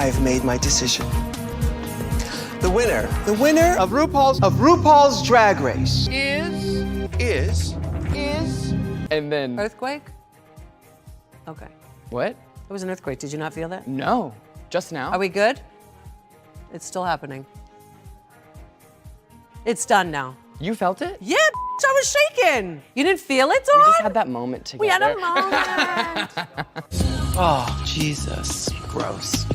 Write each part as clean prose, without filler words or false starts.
I have made my decision. The winner of RuPaul's Drag Race is, And then Earthquake? Okay. what? It was an earthquake. Did you not feel that? No, just now. Are we good? It's still happening. It's done now. You felt it? Yeah, I was shaking. You didn't feel it, Dawn? We just had that moment together. We had a moment. oh, Jesus, gross.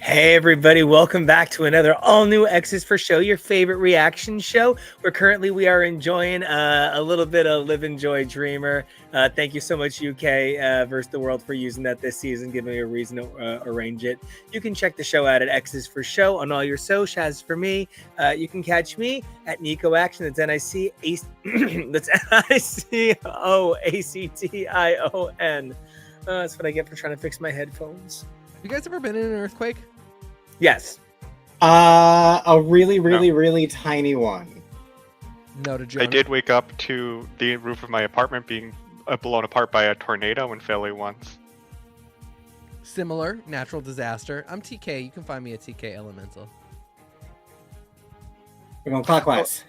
Hey everybody, welcome back to another all-new X's for Show, your favorite reaction show, where currently we are enjoying a little bit of Live Enjoy Dreamer. Thank you so much, UK versus the World, for using that this season, giving me a reason to arrange it. You can check the show out at X's for Show on all your socials. For me, you can catch me at Nico Action. That's that's NICOACTION. That's what I get for trying to fix my headphones. You guys ever been in an earthquake? Yes. A really tiny one. No to Jonah. I did wake up to the roof of my apartment being blown apart by a tornado in Philly once. Similar natural disaster. I'm TK. You can find me at TK Elemental. We're going clockwise.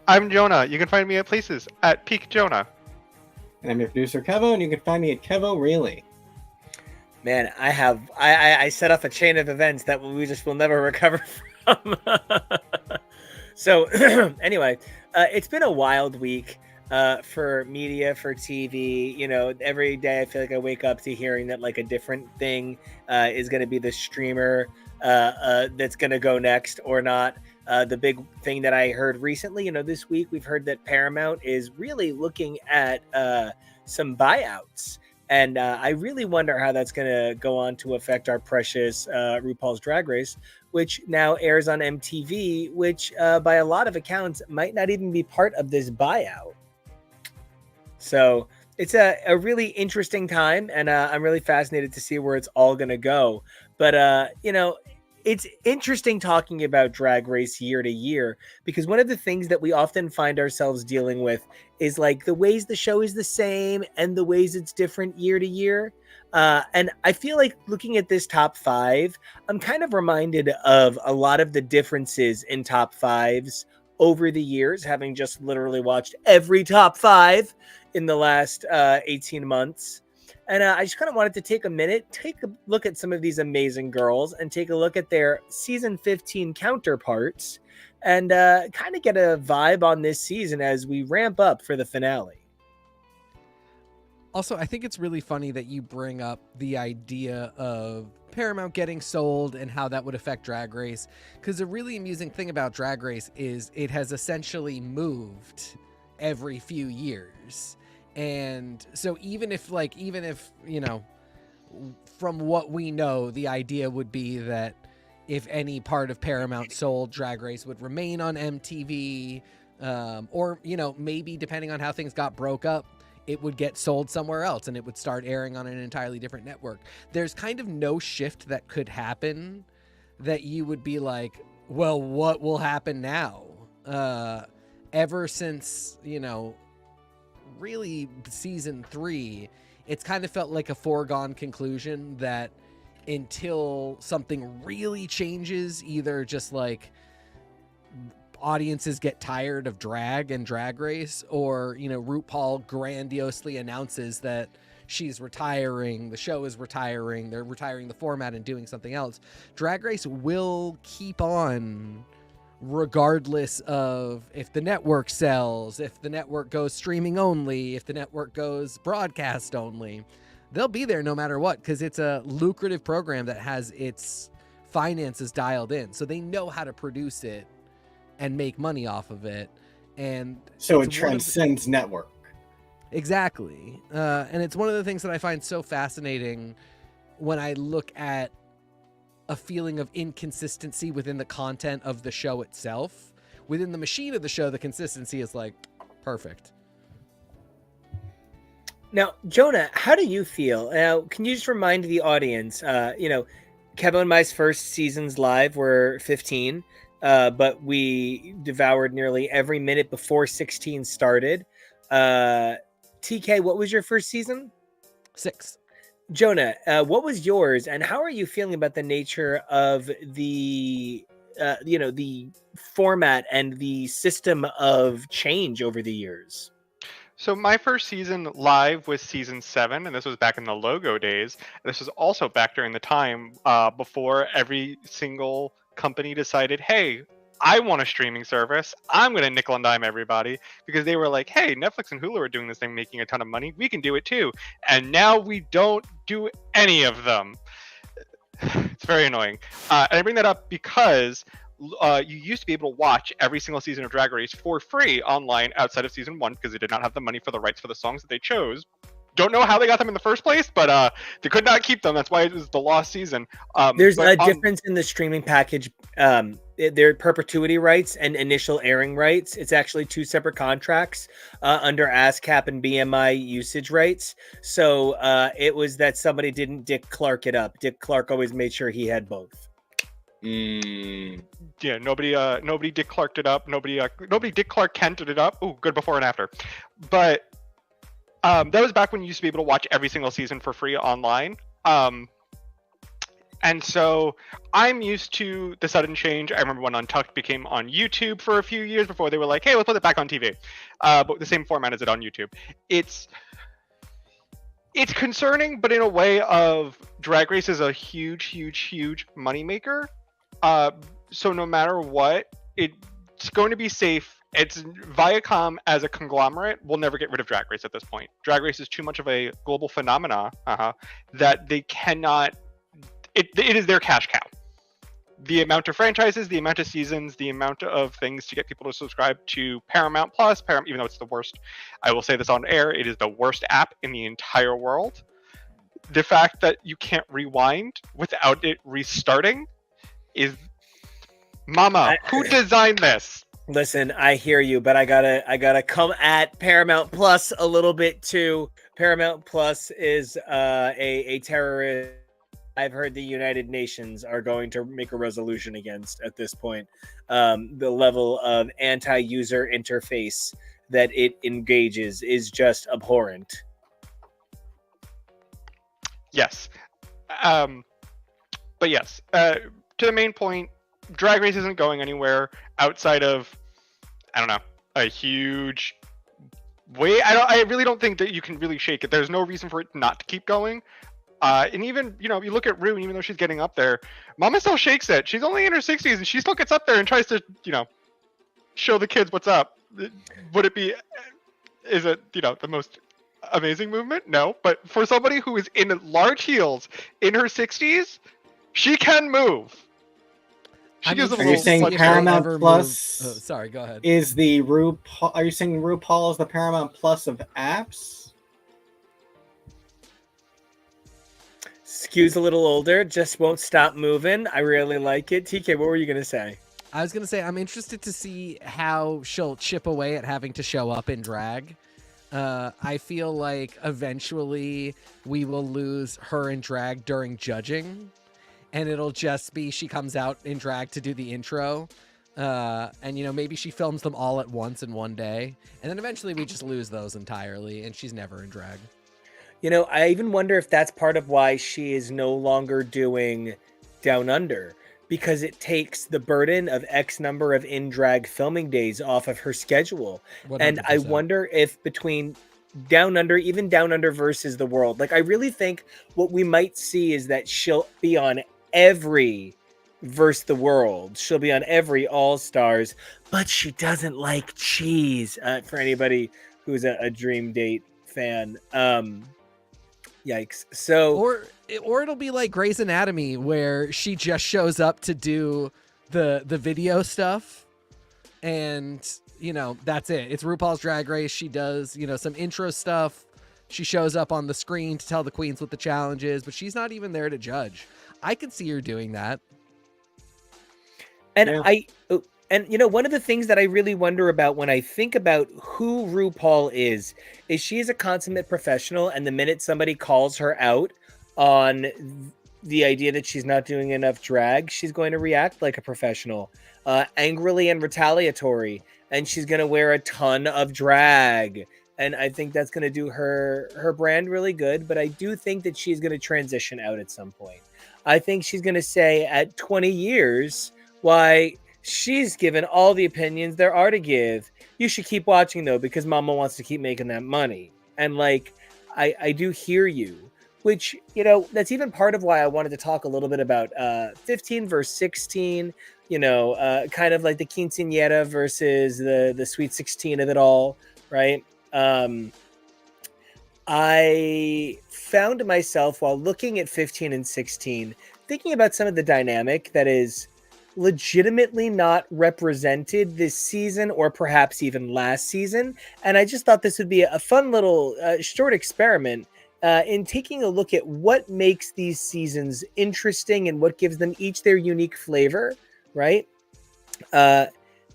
I'm Jonah. You can find me at places at Peak Jonah. And I'm your producer, Kevo, and you can find me at Kevo Really. Man, I set off a chain of events that we just will never recover from. So anyway, it's been a wild week for media, for TV. You know, every day I feel like I wake up to hearing that like a different thing is going to be the streamer that's going to go next or not. The big thing that I heard recently, you know, this week we've heard that Paramount is really looking at some buyouts. And I really wonder how that's going to go on to affect our precious RuPaul's Drag Race, which now airs on MTV, which by a lot of accounts might not even be part of this buyout. So it's a really interesting time, and I'm really fascinated to see where it's all going to go. But, you know, it's interesting talking about Drag Race year to year, because one of the things that we often find ourselves dealing with is like the ways the show is the same and the ways it's different year to year. And I feel like looking at this top five, I'm kind of reminded of a lot of the differences in top fives over the years, having just literally watched every top five in the last 18 months. And I just kind of wanted to take a minute, take a look at some of these amazing girls and take a look at their season 15 counterparts and kind of get a vibe on this season as we ramp up for the finale. Also, I think it's really funny that you bring up the idea of Paramount getting sold and how that would affect Drag Race, because the really amusing thing about Drag Race is it has essentially moved every few years. And so even if, you know, from what we know, the idea would be that if any part of Paramount sold, Drag Race would remain on MTV, or, you know, maybe depending on how things got broke up, it would get sold somewhere else and it would start airing on an entirely different network. There's kind of no shift that could happen that you would be like, well, what will happen now? Ever since, you know, really season 3, it's kind of felt like a foregone conclusion that until something really changes, either just like audiences get tired of drag and Drag Race, or, you know, RuPaul grandiosely announces that she's retiring, the show is retiring, they're retiring the format and doing something else, Drag Race will keep on regardless of if the network sells, if the network goes streaming only, if the network goes broadcast only. They'll be there no matter what, because it's a lucrative program that has its finances dialed in. So they know how to produce it and make money off of it. And so it transcends network. Exactly. And it's one of the things that I find so fascinating when I look at a feeling of inconsistency within the content of the show itself. Within the machine of the show, the consistency is like perfect. Now, Jonah, how do you feel? Now, can you just remind the audience, you know, Kevin and my first seasons live were 15. but we devoured nearly every minute before 16 started. TK, what was your first season? 6. Jonah, what was yours, and how are you feeling about the nature of the the format and the system of change over the years? So my first season live was season 7, and this was back in the logo days. This was also back during the time before every single company decided, hey, I want a streaming service. I'm going to nickel and dime everybody, because they were like, hey, Netflix and Hulu are doing this thing, making a ton of money. We can do it too. And now we don't do any of them. It's very annoying. And I bring that up because you used to be able to watch every single season of Drag Race for free online outside of season 1, because they did not have the money for the rights for the songs that they chose. Don't know how they got them in the first place, but they could not keep them. That's why it was the lost season. There's a difference in the streaming package. Their perpetuity rights and initial airing rights. It's actually 2 separate contracts under ASCAP and BMI usage rights. So it was that somebody didn't Dick Clark it up. Dick Clark always made sure he had both. Yeah, nobody Dick Clarked it up. Nobody Dick Clark Kented it up. Ooh, good before and after. But that was back when you used to be able to watch every single season for free online. And so I'm used to the sudden change. I remember when Untucked became on YouTube for a few years before they were like, hey, let's put it back on TV. But the same format as it on YouTube. It's concerning, but in a way of Drag Race is a huge moneymaker. So no matter what, it's going to be safe. It's Viacom as a conglomerate will never get rid of Drag Race at this point. Drag Race is too much of a global phenomena that they cannot. It is their cash cow. The amount of franchises, the amount of seasons, the amount of things to get people to subscribe to Paramount Plus, even though it's the worst, I will say this on air, it is the worst app in the entire world. The fact that you can't rewind without it restarting is, mama, who designed this? Listen, I hear you, but I gotta come at Paramount Plus a little bit too. Paramount Plus is a terrorist. I've heard the United Nations are going to make a resolution against at this point. The level of anti-user interface that it engages is just abhorrent. Yes. But yes, to the main point, Drag Race isn't going anywhere outside of, I don't know, a huge way. I really don't think that you can really shake it. There's no reason for it not to keep going. And even, you look at Rue, and even though she's getting up there, Mama still shakes it. She's only in her 60s, and she still gets up there and tries to, show the kids what's up. Would it be, is it, the most amazing movement? No. But for somebody who is in large heels in her 60s, she can move. She gives a Are you little saying punch to Paramount her. Plus? Sorry, go ahead. Is the RuPaul? Are you saying RuPaul is the Paramount Plus of apps? Skew's a little older, just won't stop moving. I really like it. TK, what were you gonna say? I was gonna say I'm interested to see how she'll chip away at having to show up in drag. I feel like eventually we will lose her in drag during judging, and it'll just be she comes out in drag to do the intro, and maybe she films them all at once in one day, and then eventually we just lose those entirely, and she's never in drag. I even wonder if that's part of why she is no longer doing Down Under, because it takes the burden of X number of in-drag filming days off of her schedule. 100%. And I wonder if between Down Under, even Down Under versus the World, I really think what we might see is that she'll be on every versus the World. She'll be on every All-Stars, but she doesn't like cheese, for anybody who's a Dream Date fan. Yikes. So or it'll be like Grey's Anatomy, where she just shows up to do the video stuff, and that's it. It's RuPaul's Drag Race. She does some intro stuff. She shows up on the screen to tell the queens what the challenge is, but she's not even there to judge. I could see her doing that. And one of the things that I really wonder about when I think about who RuPaul is she is a consummate professional, and the minute somebody calls her out on the idea that she's not doing enough drag, she's going to react like a professional, angrily and retaliatory, and she's going to wear a ton of drag. And I think that's going to do her brand really good. But I do think that she's going to transition out at some point. I think she's going to say at 20 years, why she's given all the opinions there are to give. You should keep watching, though, because Mama wants to keep making that money. And like, I do hear you, which, you know, that's even part of why I wanted to talk a little bit about 15 versus 16, you know, kind of like the quinceañera versus the sweet 16 of it all, right? I found myself while looking at 15 and 16 thinking about some of the dynamic that is legitimately not represented this season or perhaps even last season. And I just thought this would be a fun little short experiment in taking a look at what makes these seasons interesting and what gives them each their unique flavor, right?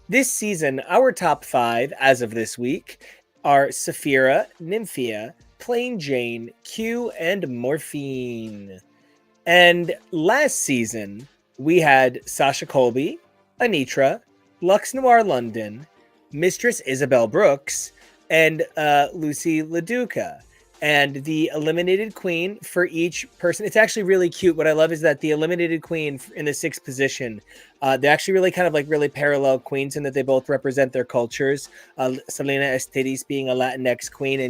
This season, our top 5 as of this week are Saphira, Nymphia, Plain Jane, Q, and Morphine. And last season, we had Sasha Colby, Anitra, Lux Noir London, Mistress Isabel Brooks, and Lucy LaDuca. And the eliminated queen for each person, it's actually really cute. What I love is that the eliminated queen in the 6th position, they're actually really kind of like really parallel queens in that they both represent their cultures. Selena Estides being a Latinx queen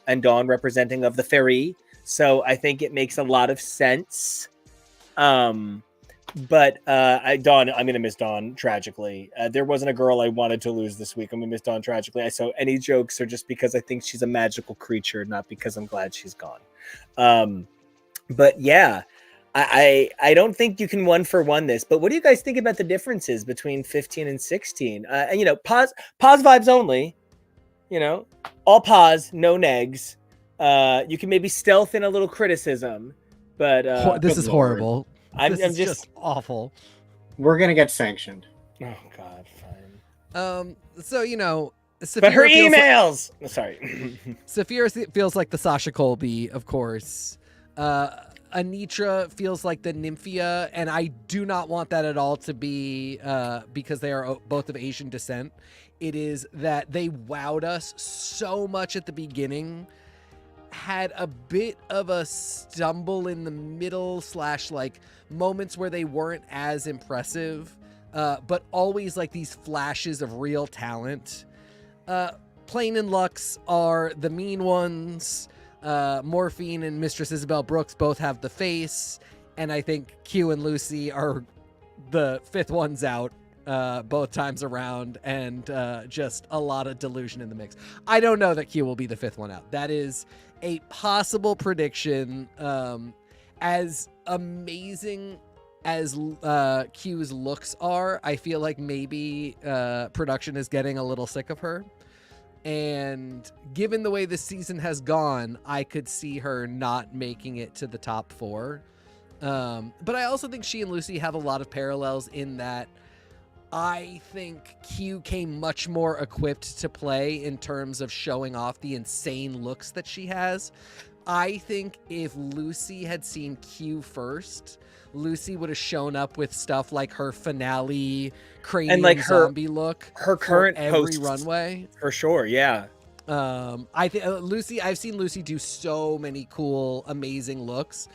and Dawn representing of the Ferry. So I think it makes a lot of sense. But Dawn, I'm going to miss Dawn tragically. There wasn't a girl I wanted to lose this week. I'm going to miss Dawn tragically. So any jokes are just because I think she's a magical creature, not because I'm glad she's gone. But yeah, I don't think you can one for one this. But what do you guys think about the differences between 15 and 16? And, you know, pause vibes only. You know, all pause, no negs. You can maybe stealth in a little criticism. But this is horrible. I'm This is just awful. We're gonna get sanctioned. Oh God, fine. So you know, But her Saphira feels like- emails. Sorry. Saphira feels like the Sasha Colby, of course. Anitra feels like the Nymphia, and I do not want that at all to be because they are both of Asian descent. It is that they wowed us so much at the beginning, had a bit of a stumble in the middle / like moments where they weren't as impressive, but always like these flashes of real talent. Plain and Lux are the mean ones. Morphine and Mistress Isabel Brooks both have the face, and I think Q and Lucy are the 5th ones out both times around, and just a lot of delusion in the mix. I don't know that Q will be the 5th one out. That is a possible prediction. As amazing as Q's looks are, I feel like maybe production is getting a little sick of her. And given the way this season has gone, I could see her not making it to the top 4. But I also think she and Lucy have a lot of parallels in that I think Q came much more equipped to play in terms of showing off the insane looks that she has. I think if Lucy had seen Q first, Lucy would have shown up with stuff like her finale cranium And like her zombie look, her current for every posts, runway. for sure. Yeah. I think Lucy. I've seen Lucy do so many cool, amazing looks.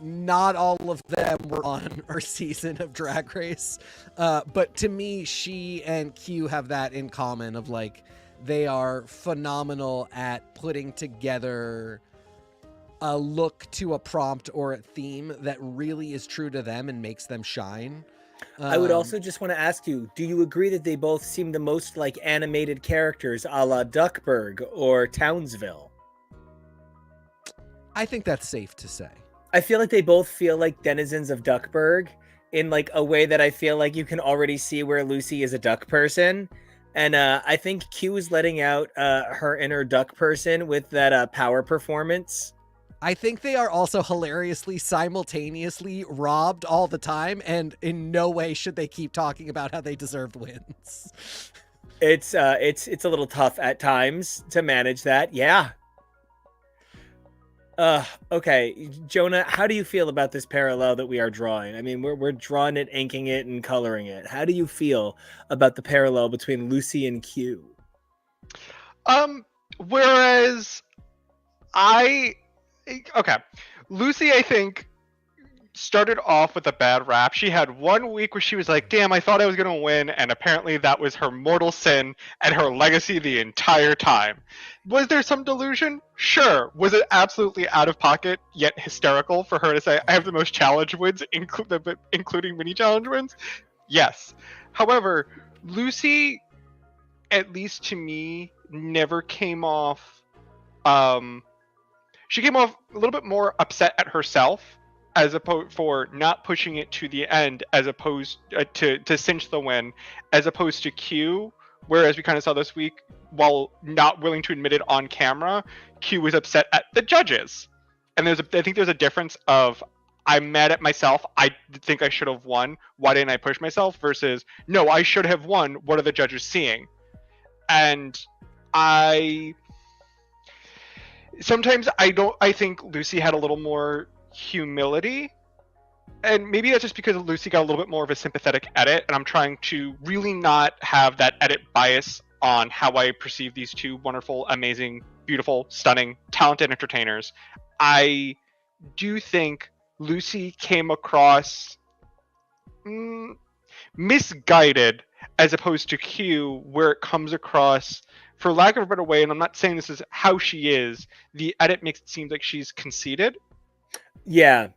Not all of them were on our season of Drag Race, but to me, she and Q have that in common of like they are phenomenal at putting together a look to a prompt or a theme that really is true to them and makes them shine. I would also just want to ask you, do you agree that they both seem the most like animated characters a la Duckburg or Townsville? I think that's safe to say. I feel like they both feel like denizens of Duckburg in like a way that I feel like you can already see where Lucy is a duck person. And I think Q is letting out her inner duck person with that power performance. I think they are also hilariously simultaneously robbed all the time, and in no way should they keep talking about how they deserved wins. It's a little tough at times to manage that. Yeah. Okay, Jonah, how do you feel about this parallel that we are drawing? I mean, we're drawing it, inking it, and coloring it. How do you feel about the parallel between Lucy and Q? Whereas I, okay, Lucy, I think, started off with a bad rap. She had 1 week where she was like, damn, I thought I was going to win, and apparently that was her mortal sin and her legacy the entire time. Was there some delusion? Sure. Was it absolutely out of pocket, yet hysterical for her to say, I have the most challenge wins, including mini challenge wins? Yes. However, Lucy, at least to me, never came off, she came off a little bit more upset at herself as opposed for not pushing it to the end, as opposed to cinch the win, as opposed to Q. Whereas we kind of saw this week, while not willing to admit it on camera, Q was upset at the judges. And I think there's a difference of, I'm mad at myself. I think I should have won. Why didn't I push myself? Versus, no, I should have won. What are the judges seeing? And sometimes I think Lucy had a little more humility, and maybe that's just because Lucy got a little bit more of a sympathetic edit, and I'm trying to really not have that edit bias on how I perceive these two wonderful, amazing, beautiful, stunning, talented entertainers. I do think Lucy came across misguided, as opposed to Q, where it comes across, for lack of a better way, and I'm not saying this is how she is, the edit makes it seem like she's conceited. Yeah.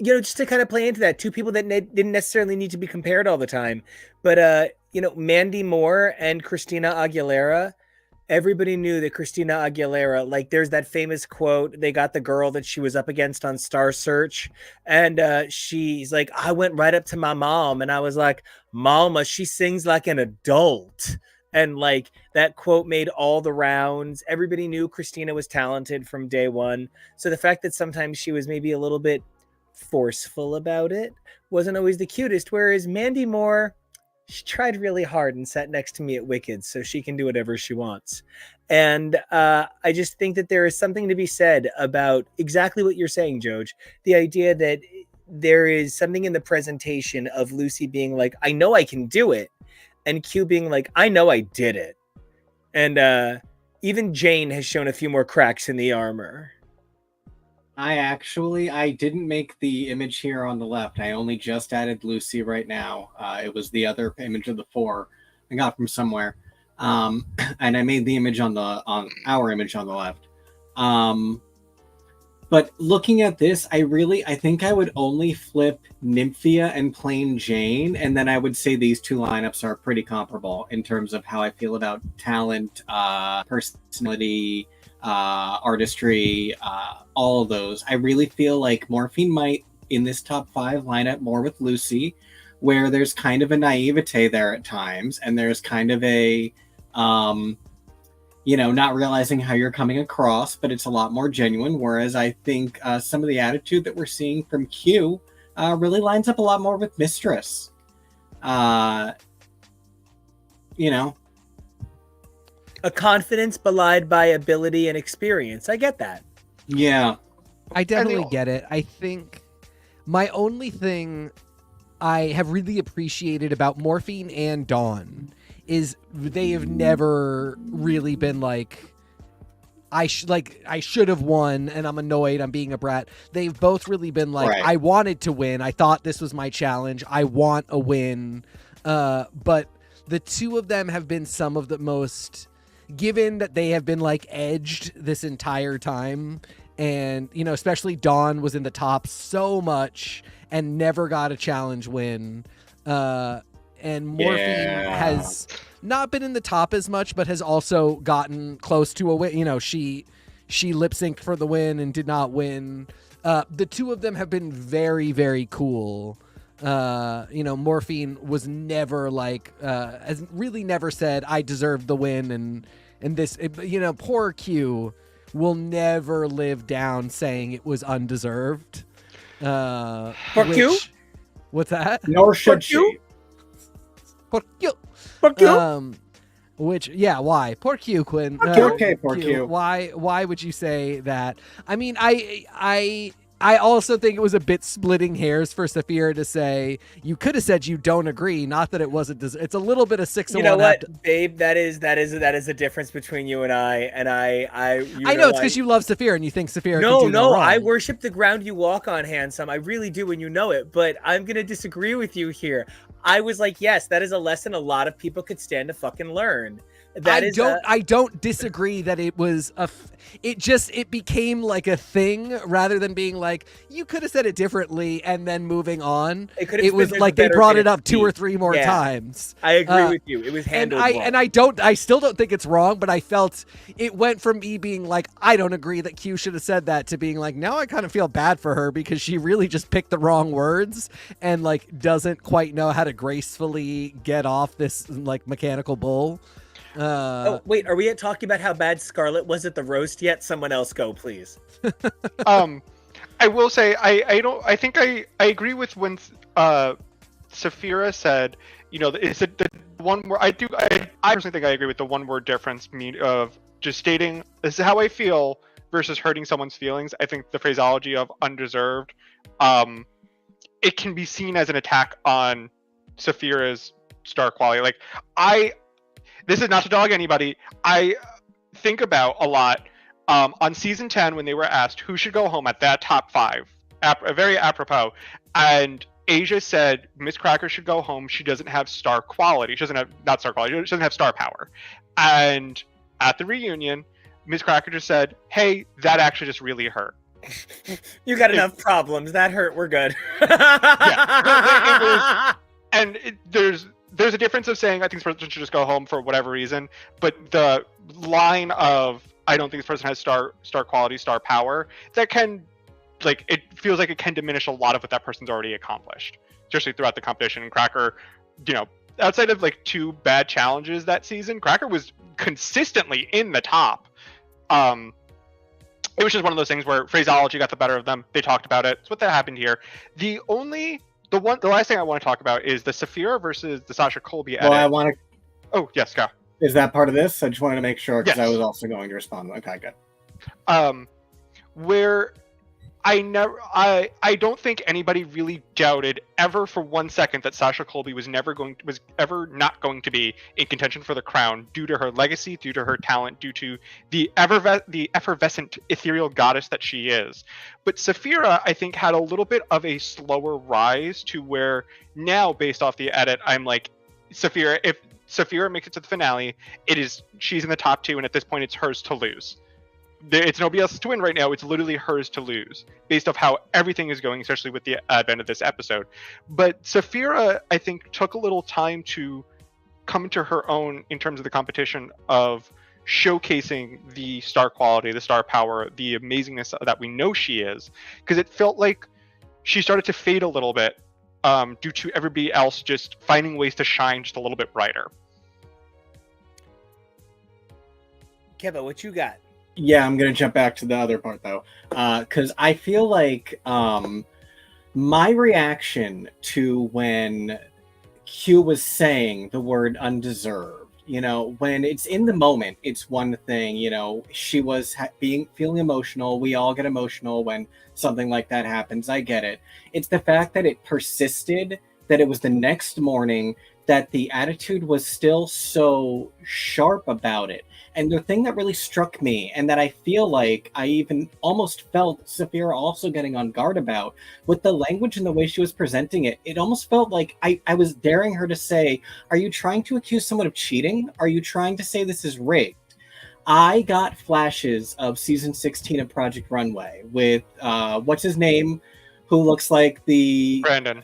Just to kind of play into that, two people that didn't necessarily need to be compared all the time. But, Mandy Moore and Christina Aguilera, everybody knew that Christina Aguilera, like, there's that famous quote, they got the girl that she was up against on Star Search, and she's like, I went right up to my mom, and I was like, Mama, she sings like an adult. And like that quote made all the rounds. Everybody knew Christina was talented from day one. So the fact that sometimes she was maybe a little bit forceful about it wasn't always the cutest. Whereas Mandy Moore, she tried really hard and sat next to me at Wicked, so she can do whatever she wants. And I just think that there is something to be said about exactly what you're saying, Joj. The idea that there is something in the presentation of Lucy being like, I know I can do it. And Q being like, I know I did it. And even Jane has shown a few more cracks in the armor. I didn't make the image here on the left. I only just added Lucy right now. It was the other image of the 4 I got from somewhere. And I made the image on our image on the left. But looking at this, I think I would only flip Nymphia and Plain Jane, and then I would say these two lineups are pretty comparable in terms of how I feel about talent, personality, artistry, all of those. I really feel like Morphine might, in this top 5, line up more with Lucy, where there's kind of a naivete there at times, and there's kind of a not realizing how you're coming across, but it's a lot more genuine. Whereas I think some of the attitude that we're seeing from Q really lines up a lot more with Mistress. A confidence belied by ability and experience. I get that. Yeah. I definitely get it. I think my only thing I have really appreciated about Morphine and Dawn is they have never really been like, I should have won and I'm annoyed, I'm being a brat. They've both really been like, right. I wanted to win. I thought this was my challenge. I want a win. But the two of them have been some of the most, given that they have been like edged this entire time. And, especially Dawn was in the top so much and never got a challenge win. And Morphine has not been in the top as much, but has also gotten close to a win. She lip synced for the win and did not win. The two of them have been very, very cool. Morphine was never has really never said I deserved the win, and this, poor Q will never live down saying it was undeserved. For Q? What's that? Nor should she. Fuck you. Which, yeah, why? Poor Q, Quinn. Poor Q. Why would you say that? I mean, I also think it was a bit splitting hairs for Saphira to say, you could have said you don't agree, not that it wasn't. It's a little bit of 6 You of know one. what, babe? That is the difference between you and I. And I know it's because you love Saphira and you think Saphira can do no wrong. I worship the ground you walk on, handsome. I really do, and you know it. But I'm gonna disagree with you here. I was like, yes, that is a lesson a lot of people could stand to fucking learn. I don't disagree that it was it became like a thing rather than being like, you could have said it differently and then moving on. It was like they brought it up 2 or 3 more times. I agree with you. It was handled wrong. I still don't think it's wrong, but I felt it went from me being like, I don't agree that Q should have said that, to being like, now I kind of feel bad for her because she really just picked the wrong words and like doesn't quite know how to gracefully get off this like mechanical bull. Oh, wait, are we talking about how bad Scarlett was at the roast yet? Someone else go, please. I will say I think I agree with when Saphira said, you know, it's the one where I personally think I agree with the one word difference of just stating this is how I feel versus hurting someone's feelings. I think the phraseology of undeserved, it can be seen as an attack on Saphira's star quality. Like this is not to dog anybody. I think about a lot on season 10 when they were asked who should go home at that top 5, very apropos, and Asia said Miss Cracker should go home. She doesn't have star quality. She doesn't have not star quality. She doesn't have star power. And at the reunion, Miss Cracker just said, "Hey, that actually just really hurt." You got enough problems. That hurt. We're good. There's a difference of saying I think this person should just go home for whatever reason, but the line of I don't think this person has star quality, star power, that can, like, it feels like it can diminish a lot of what that person's already accomplished, especially throughout the competition. And Cracker, you know, outside of like 2 bad challenges that season, Cracker was consistently in the top. It was just one of those things where phraseology got the better of them. They talked about it. It's what that happened here. The last thing I want to talk about is the Saphira versus the Sasha Colby edit. Well, I want to. Oh yes, go. Is that part of this? I just wanted to make sure because Yes. I was also going to respond. Okay, good. Where I don't think anybody really doubted ever for 1 second that Sasha Colby was ever not going to be in contention for the crown due to her legacy, due to her talent, due to the effervescent ethereal goddess that she is. But Saphira, I think, had a little bit of a slower rise to where now, based off the edit, I'm like, Saphira, if Saphira makes it to the finale, she's in the top 2, and at this point it's hers to lose. It's nobody else's to win right now. It's literally hers to lose based off how everything is going, especially with the advent of this episode. But Saphira, I think, took a little time to come into her own in terms of the competition of showcasing the star quality, the star power, the amazingness that we know she is, because it felt like she started to fade a little bit due to everybody else just finding ways to shine just a little bit brighter. Kevin, what you got? Yeah, I'm going to jump back to the other part, though, because I feel like my reaction to when Q was saying the word undeserved, you know, when it's in the moment, it's one thing, you know, she was feeling emotional. We all get emotional when something like that happens. I get it. It's the fact that it persisted, that it was the next morning, that the attitude was still so sharp about it. And the thing that really struck me, and that I feel like I even almost felt Saphira also getting on guard about, with the language and the way she was presenting it, it almost felt like I was daring her to say, are you trying to accuse someone of cheating? Are you trying to say this is rigged? I got flashes of season 16 of Project Runway with, what's his name, who looks like the... Brandon.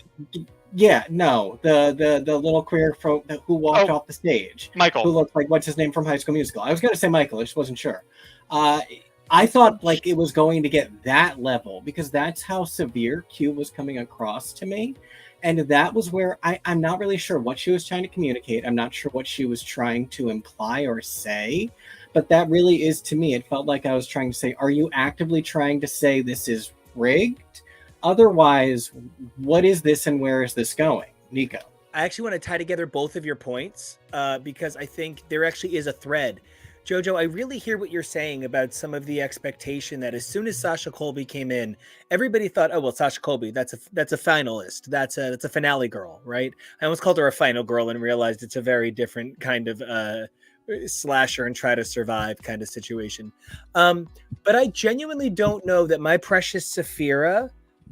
Yeah, no, the little queer who walked off the stage. Michael. Who looked like, what's his name from High School Musical? I was going to say Michael, I just wasn't sure. I thought like it was going to get that level because that's how severe Q was coming across to me. And that was where I'm not really sure what she was trying to communicate. I'm not sure what she was trying to imply or say. But that really is, to me, it felt like I was trying to say, are you actively trying to say this is rigged? Otherwise, what is this and where is this going? Nico. I actually want to tie together both of your points because I think there actually is a thread. Jojo, I really hear what you're saying about some of the expectation that as soon as Sasha Colby came in, everybody thought, oh well, Sasha Colby, that's a finalist, that's a finale girl, right? I almost called her a final girl and realized it's a very different kind of slasher and try to survive kind of situation. But I genuinely don't know that my precious Saphira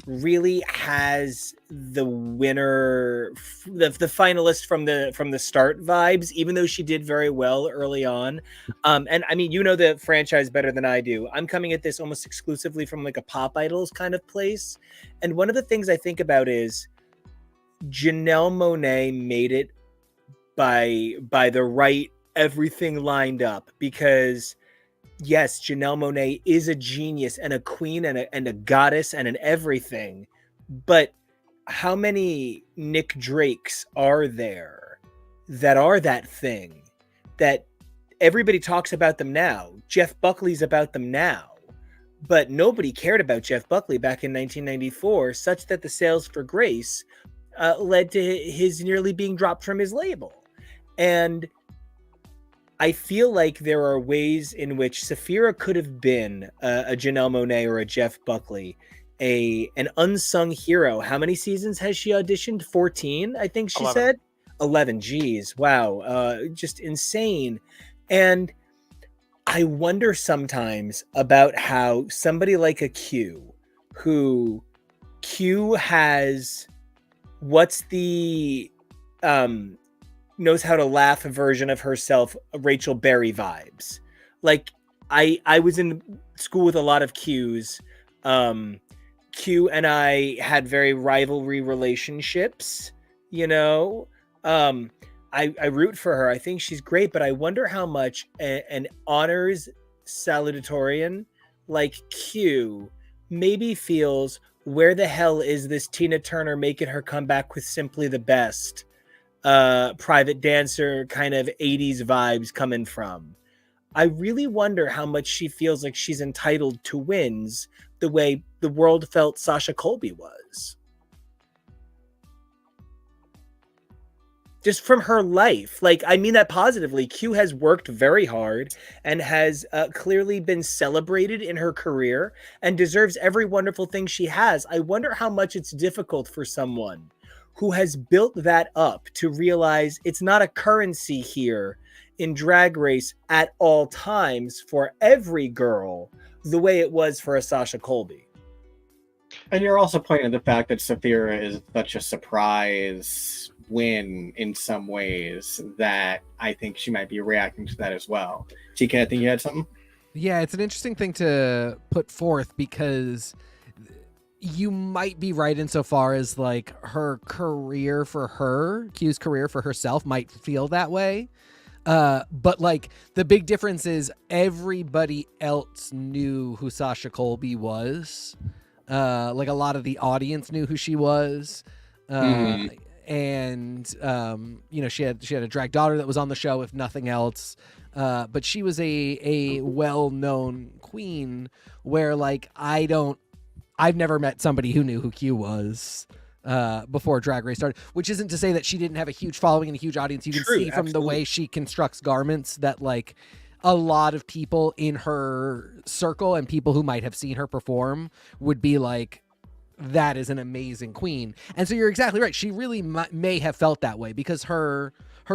really has the winner, the finalist from the start vibes, even though she did very well early on. And I mean, you know the franchise better than I do. I'm coming at this almost exclusively from like a Pop Idols kind of place. And one of the things I think about is Janelle Monáe made it by the right everything lined up, because yes, Janelle Monáe is a genius and a queen and a goddess and an everything, but how many Nick Drakes are there that are that thing that everybody talks about them now? Jeff Buckley's about them now, but nobody cared about Jeff Buckley back in 1994, such that the sales for Grace led to his nearly being dropped from his label. And I feel like there are ways in which Saphira could have been a Janelle Monáe or a Jeff Buckley, an unsung hero. How many seasons has she auditioned? 14, I think she 11. said. 11. Geez, wow, just insane. And I wonder sometimes about how somebody like a Q, who Q has, what's the knows how to laugh version of herself, Rachel Berry vibes. Like I was in school with a lot of Qs. Q and I had very rivalry relationships, you know. I root for her. I think she's great, but I wonder how much an honors salutatorian like Q maybe feels, where the hell is this Tina Turner making her come back with Simply the Best private dancer kind of 80s vibes coming from? I really wonder how much she feels like she's entitled to wins the way the world felt Sasha Colby was. Just from her life. Like, I mean that positively. Q has worked very hard and has clearly been celebrated in her career and deserves every wonderful thing she has. I wonder how much it's difficult for someone who has built that up to realize it's not a currency here in Drag Race at all times for every girl the way it was for a Sasha Colby. And you're also pointing to the fact that Saphira is such a surprise win in some ways that I think she might be reacting to that as well. TK, I think you had something? Yeah, it's an interesting thing to put forth because you might be right insofar as like her career for her, Q's career for herself might feel that way. But like the big difference is everybody else knew who Sasha Colby was. Like a lot of the audience knew who she was. And you know, she had a drag daughter that was on the show, if nothing else. But she was a well-known queen where like I've never met somebody who knew who Q was before Drag Race started, which isn't to say that she didn't have a huge following and a huge audience. You can see from the way she constructs garments that like a lot of people in her circle and people who might have seen her perform would be like, that is an amazing queen. And so you're exactly right. She really may have felt that way because her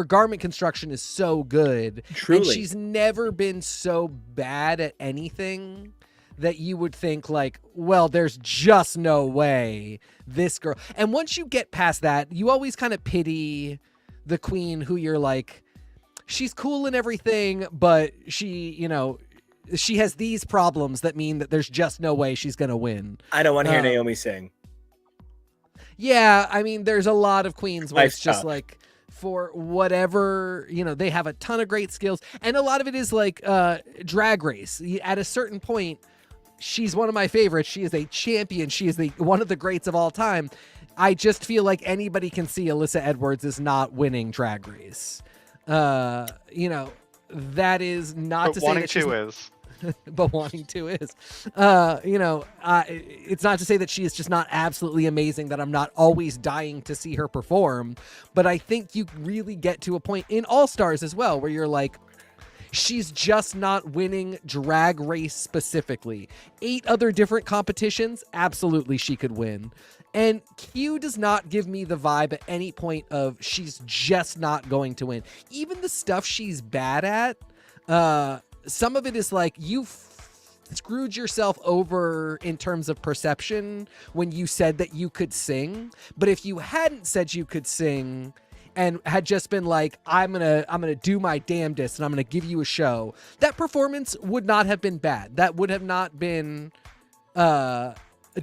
garment construction is so good. Truly. And she's never been so bad at anything that you would think like, well, there's just no way this girl. And once you get past that, you always kind of pity the queen who you're like, she's cool and everything, but she, you know, she has these problems that mean that there's just no way she's going to win. I don't want to hear Naomi sing. Yeah, I mean, there's a lot of queens where it's just like, for whatever, you know, they have a ton of great skills. And a lot of it is like Drag Race. At a certain point, she's one of my favorites. She is a champion. She is one of the greats of all time. I just feel like anybody can see Alyssa Edwards is not winning Drag Race. You know, that is not to say that Wanting to is. but wanting to is. It's not to say that she is just not absolutely amazing, that I'm not always dying to see her perform, but I think you really get to a point in All Stars as well where you're like, she's just not winning Drag Race specifically. 8 other different competitions, absolutely she could win. And Q does not give me the vibe at any point of she's just not going to win. Even the stuff she's bad at, some of it is like you've screwed yourself over in terms of perception when you said that you could sing. But if you hadn't said you could sing and had just been like, I'm gonna do my damnedest and I'm gonna give you a show, that performance would not have been bad. That would have not been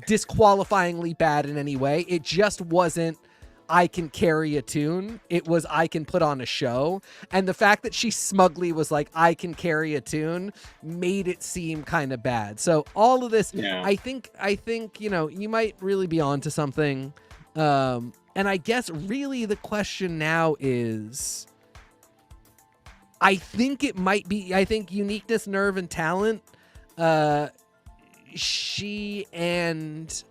disqualifyingly bad in any way. It just wasn't I can carry a tune. It was I can put on a show. And the fact that she smugly was like I can carry a tune made it seem kind of bad. So all of this, I think you might really be onto something. And I guess really the question now is, I think uniqueness, nerve, and talent, she and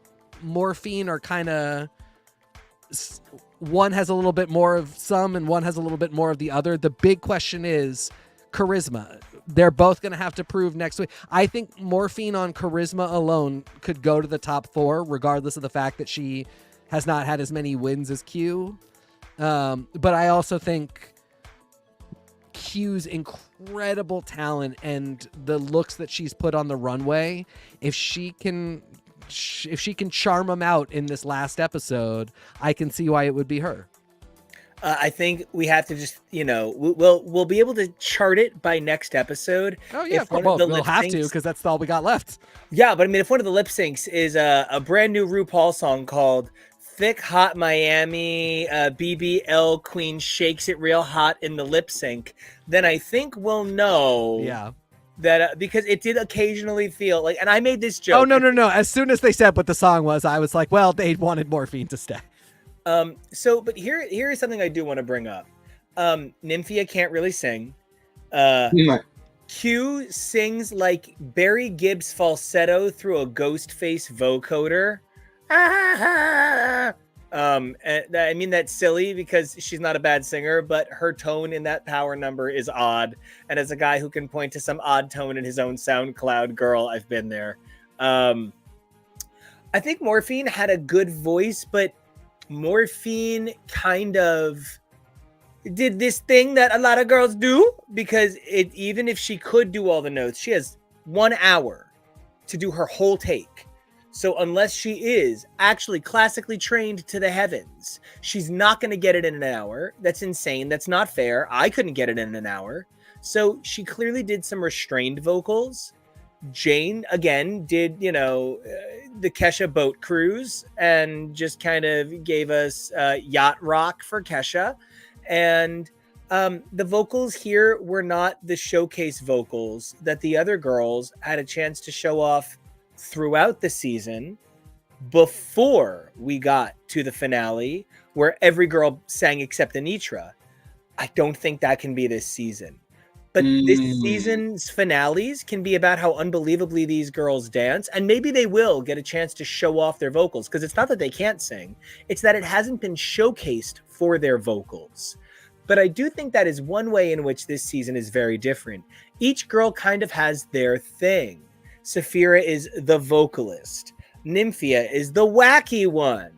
Morphine are kind of, one has a little bit more of some and one has a little bit more of the other. The big question is charisma. They're both going to have to prove next week. I think Morphine on charisma alone could go to the top 4, regardless of the fact that she has not had as many wins as Q. But I also think Q's incredible talent and the looks that she's put on the runway, if she can charm them out in this last episode, I can see why it would be her. I think we have to just, we'll be able to chart it by next episode. Oh yeah, we'll have to, because that's all we got left. Yeah, but I mean, if one of the lip syncs is a brand new RuPaul song called Thick Hot Miami, BBL Queen shakes it real hot in the lip sync, then I think we'll know. Yeah. That because it did occasionally feel like, and I made this joke. Oh no! As soon as they said what the song was, I was like, well, they wanted Morphine to stay. But here is something I do want to bring up. Nymphia can't really sing. Q sings like Barry Gibbs falsetto through a ghost face vocoder. And I mean that's silly because she's not a bad singer, but her tone in that power number is odd. And as a guy who can point to some odd tone in his own SoundCloud, girl, I've been there. I think Morphine had a good voice, but Morphine kind of did this thing that a lot of girls do, because even if she could do all the notes, she has 1 hour to do her whole take. So unless she is actually classically trained to the heavens, she's not going to get it in an hour. That's insane. That's not fair. I couldn't get it in an hour. So she clearly did some restrained vocals. Jane, again, did, the Kesha boat cruise and just kind of gave us yacht rock for Kesha. And the vocals here were not the showcase vocals that the other girls had a chance to show off throughout the season before we got to the finale where every girl sang except Anitra. I don't think that can be this season. But this season's finales can be about how unbelievably these girls dance, and maybe they will get a chance to show off their vocals, because it's not that they can't sing, it's that it hasn't been showcased for their vocals. But I do think that is one way in which this season is very different. Each girl kind of has their thing. Saphira is the vocalist. Nymphia is the wacky one.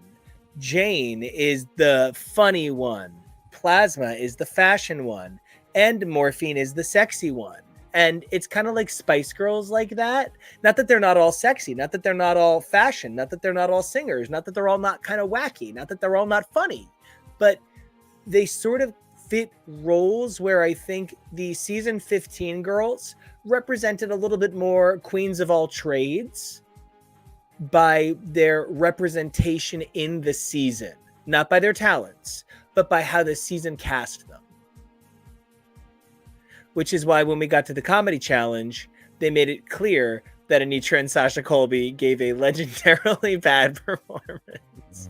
Jane is the funny one. Plasma is the fashion one. And Morphine is the sexy one. And it's kind of like Spice Girls like that. Not that they're not all sexy. Not that they're not all fashion. Not that they're not all singers. Not that they're all not kind of wacky. Not that they're all not funny. But they sort of fit roles where I think the season 15 girls represented a little bit more queens of all trades by their representation in the season, not by their talents, but by how the season cast them. Which is why when we got to the comedy challenge, they made it clear that Anitra and Sasha Colby gave a legendarily bad performance.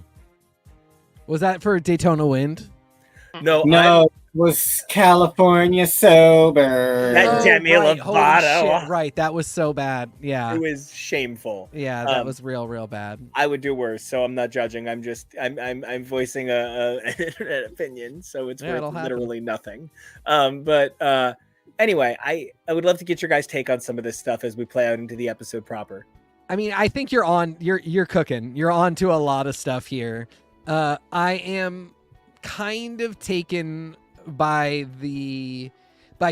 Was that for Daytona Wind? No. was California sober. That Demi right. Holy Lovato. shit, right. That was so bad. Yeah. It was shameful. Yeah, that was real bad. I would do worse, so I'm not judging. I'm voicing an internet opinion, so it's Yeah, it'll worth happen. literally nothing. Anyway, I would love to get your guys' take on some of this stuff as we play out into the episode proper. I mean, I think you're cooking. You're on to a lot of stuff here. I am kind of taken by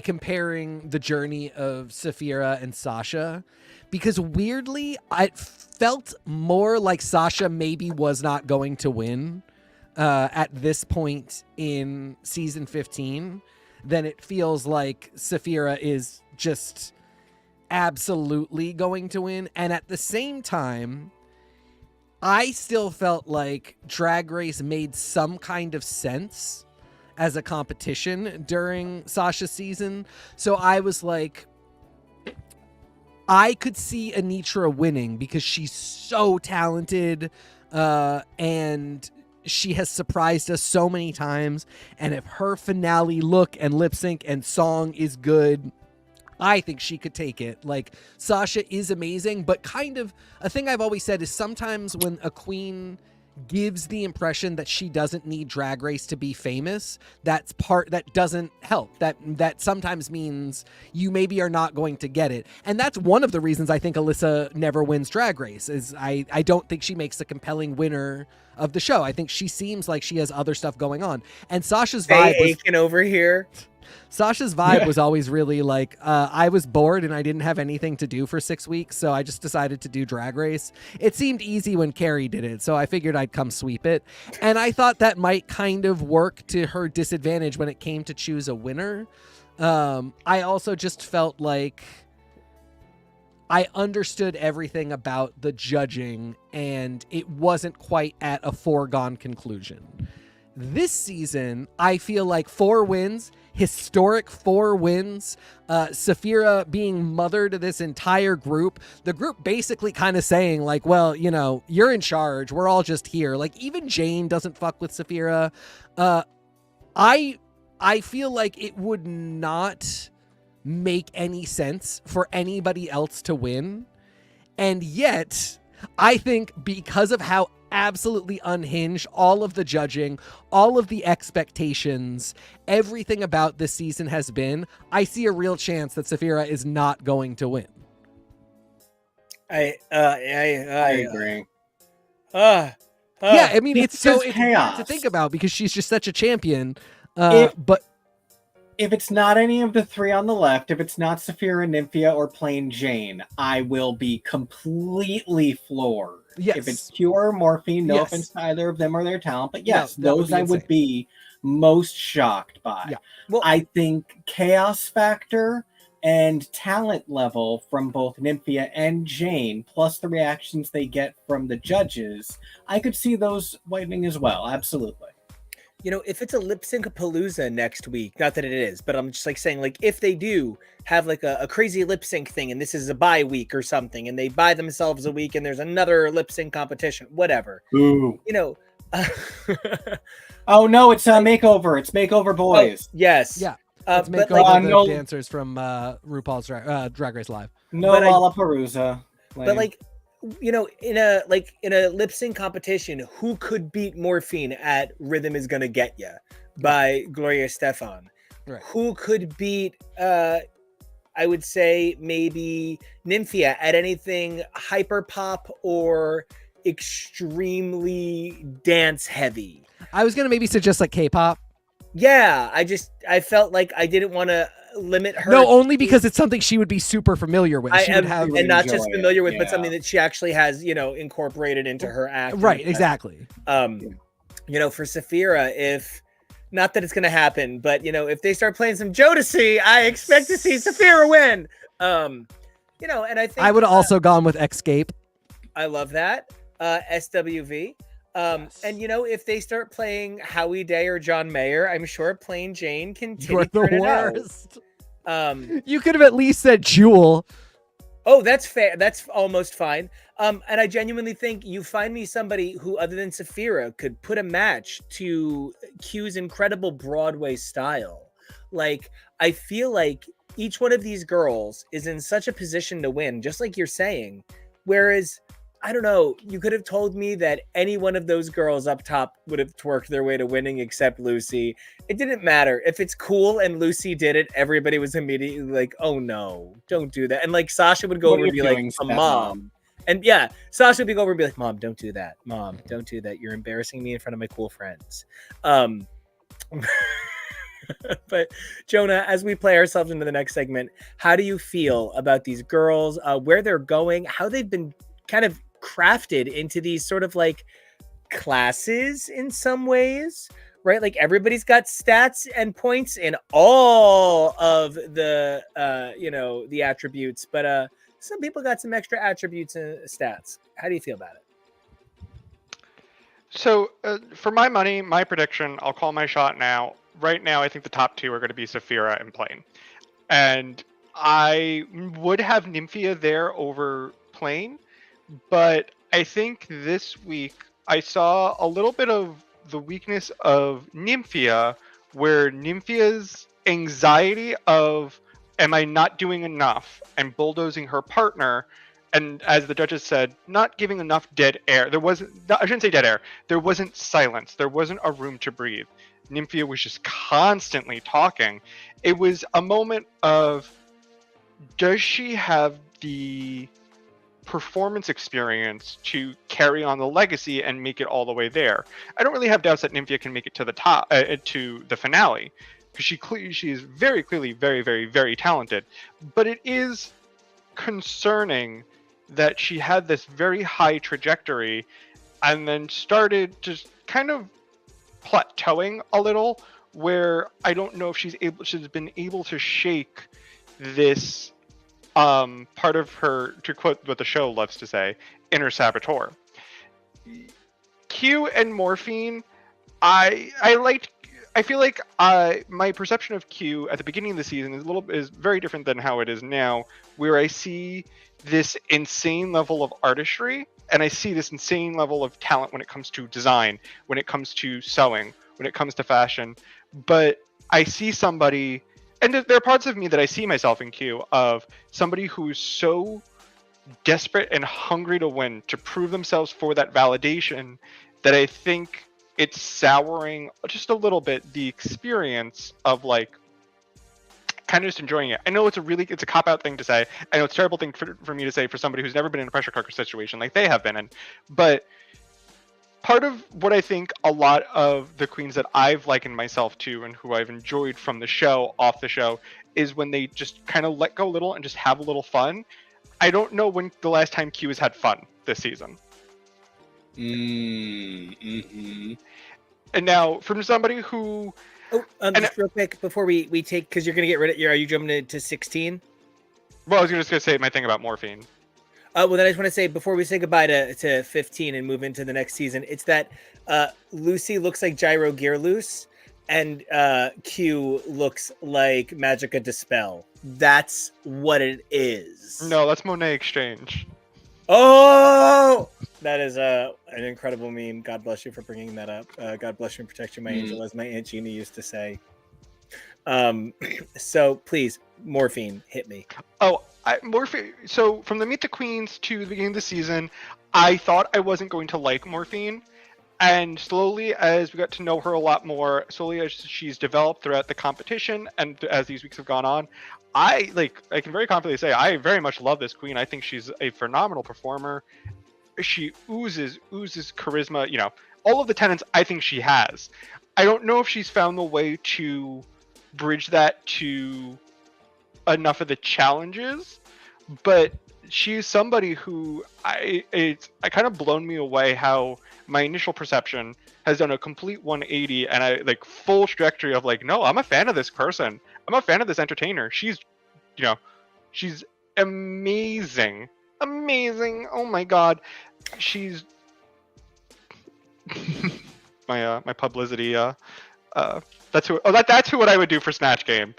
comparing the journey of Saphira and Sasha, because weirdly it felt more like Sasha maybe was not going to win at this point in season 15 than it feels like Saphira is just absolutely going to win. And at the same time, I still felt like Drag Race made some kind of sense as a competition during Sasha's season. So I was like, I could see Anitra winning because she's so talented and she has surprised us so many times. And if her finale look and lip sync and song is good, I think she could take it. Like, Sasha is amazing, but kind of a thing I've always said is sometimes when a queen gives the impression that she doesn't need Drag Race to be famous, that doesn't help. That sometimes means you maybe are not going to get it. And that's one of the reasons I think Alyssa never wins Drag Race, is I don't think she makes a compelling winner of the show. I think she seems like she has other stuff going on. And Sasha's vibe was Aiken over here. Sasha's vibe was always really like, I was bored and I didn't have anything to do for 6 weeks, so I just decided to do Drag Race. It seemed easy when Carrie did it, so I figured I'd come sweep it. And I thought that might kind of work to her disadvantage when it came to choose a winner. I also just felt like I understood everything about the judging, and it wasn't quite at a foregone conclusion. This season, I feel like 4 wins, historic 4 wins, Saphira being mother to this entire group, the group basically kind of saying like, well, you know, you're in charge, we're all just here. Like, even Jane doesn't fuck with Saphira. I feel like it would not make any sense for anybody else to win. And yet, I think because of how absolutely unhinged all of the judging, all of the expectations, everything about this season has been, I see a real chance that Saphira is not going to win. I agree. Yeah, I mean, it's so just weird chaos. to think about because she's just such a champion. But if it's not any of the 3 on the left, if it's not Saphira, Nymphia, or plain Jane, I will be completely floored. Yes. If it's Pure or Morphine, no Yes. offense to either of them or their talent, but No, yes, that would those be I would insane. be most shocked by. Yeah. Well, I think chaos factor and talent level from both Nymphia and Jane, plus the reactions they get from the judges, I could see those widening as well. Absolutely. you know, if it's a lip sync palooza next week, not that it is, but I'm just like saying, like, if they do have like a crazy lip sync thing and this is a bye week or something and they buy themselves a week and there's another lip sync competition, whatever, Ooh. you know. Oh no, it's a makeover. It's Makeover Boys. Yes. Yeah. But Let's make like, all the no- dancers from RuPaul's Drag Race Live. No But I- Lollapalooza. but like, you know, in a lip sync competition, who could beat Morphine at Rhythm Is Gonna Get Ya by Gloria Estefan? Right. Who could beat I would say maybe Nymphia at anything hyper pop or extremely dance heavy? I was gonna maybe suggest like K-pop. Yeah, I felt like I didn't want to limit her. No, only because it's something she would be super familiar with. I She would am, have and not just enjoy it, familiar with, but yeah. something that she actually has, you know, incorporated into her act. right, exactly. You know, for Saphira, if not that it's going to happen, but you know, if they start playing some Jodeci, I expect to see Saphira win. You know, and I think I would have also gone with Escape. I love that. SWV. And you know, if they start playing Howie Day or John Mayer, I'm sure Plain Jane can You're titty the turn it out. worst. Um, You could have at least said Jewel. Oh, that's fair. That's almost fine. And I genuinely think you find me somebody who, other than Saphira, could put a match to Q's incredible Broadway style. Like, I feel like each one of these girls is in such a position to win, just like you're saying. Whereas, I don't know, you could have told me that any one of those girls up top would have twerked their way to winning except Lucy. It didn't matter. If it's cool and Lucy did it, everybody was immediately like, oh no, don't do that. And like Sasha would go What over are and you be like, doing, Mom. And yeah, Sasha would be over and be like, Mom, don't do that. Mom, don't do that. You're embarrassing me in front of my cool friends. But Jonah, as we play ourselves into the next segment, how do you feel about these girls, where they're going, how they've been kind of crafted into these sort of like classes in some ways, right? Like everybody's got stats and points in all of the the attributes, but some people got some extra attributes and stats. How do you feel about it? So for my money, my prediction, I'll call my shot now. Right now, I think the top two are going to be Saphira and Plane. And I would have Nymphia there over Plane, but I think this week I saw a little bit of the weakness of Nymphia, where Nymphia's anxiety of am I not doing enough and bulldozing her partner, and as the judges said, not giving enough dead air. There wasn't, I shouldn't say dead air, there wasn't silence, there wasn't a room to breathe. Nymphia was just constantly talking. It was a moment of, does she have the performance experience to carry on the legacy and make it all the way there? I don't really have doubts that Nymphia can make it to the top, to the finale, because she is very clearly very, very, very talented. But it is concerning that she had this very high trajectory and then started just kind of plateauing a little, where I don't know if she's been able to shake this part of her, to quote what the show loves to say, inner saboteur. Q and Morphine, I feel like my perception of Q at the beginning of the season is very different than how it is now, where I see this insane level of artistry and I see this insane level of talent when it comes to design, when it comes to sewing, when it comes to fashion. But I see somebody, and there are parts of me that I see myself in Q, of somebody who's so desperate and hungry to win, to prove themselves for that validation, that I think it's souring just a little bit the experience of like kind of just enjoying it. I know it's a cop-out thing to say. I know it's a terrible thing for me to say for somebody who's never been in a pressure cooker situation like they have been in. But part of what I think a lot of the queens that I've likened myself to and who I've enjoyed from the show, off the show, is when they just kind of let go a little and just have a little fun. I don't know when the last time Q has had fun this season. Mm-hmm. And now, from somebody who... Just real quick, before we take, because you're going to get rid of... Are you jumping to 16? Well, I was just going to say my thing about Morphine. Well, then I just want to say, before we say goodbye to 15 and move into the next season, it's that Lucy looks like Gyro Gearloose, and Q looks like Magica Dispel. That's what it is. No, that's Monet Exchange. Oh! That is an incredible meme. God bless you for bringing that up. God bless you and protect you, my angel, as my Aunt Jeannie used to say. So please, Morphine, hit me. Morphine. So from the Meet the Queens to the beginning of the season, I thought I wasn't going to like Morphine, and slowly as we got to know her a lot more, slowly as she's developed throughout the competition, and as these weeks have gone on, I can very confidently say I very much love this queen. I think she's a phenomenal performer. She oozes charisma. You know, all of the tenets I think she has. I don't know if she's found the way to bridge that to enough of the challenges, but she's somebody who it's kind of blown me away how my initial perception has done a complete 180, and I like full trajectory of like, no, I'm a fan of this person. I'm a fan of this entertainer. She's amazing. Oh my god. She's my publicity that's who what I would do for Snatch Game.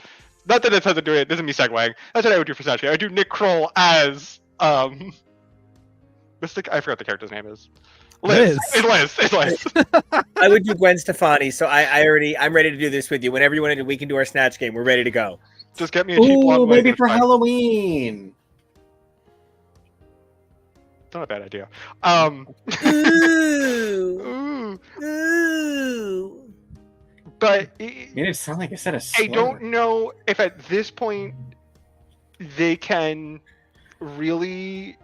Not that this has to do it. This is me segueing. That's what I would do for Snatch Game. I would do Nick Kroll as I forgot the character's name is. Liz. It's Liz. I would do Gwen Stefani, so I'm ready to do this with you. Whenever you want to do, we can do our Snatch Game. We're ready to go. Just get me a cheap blonde Ooh, wig. maybe It's for fine. Halloween. It's not a bad idea. Ooh. Ooh. Ooh. But Made it sound like I said a I slur. don't know if at this point they can really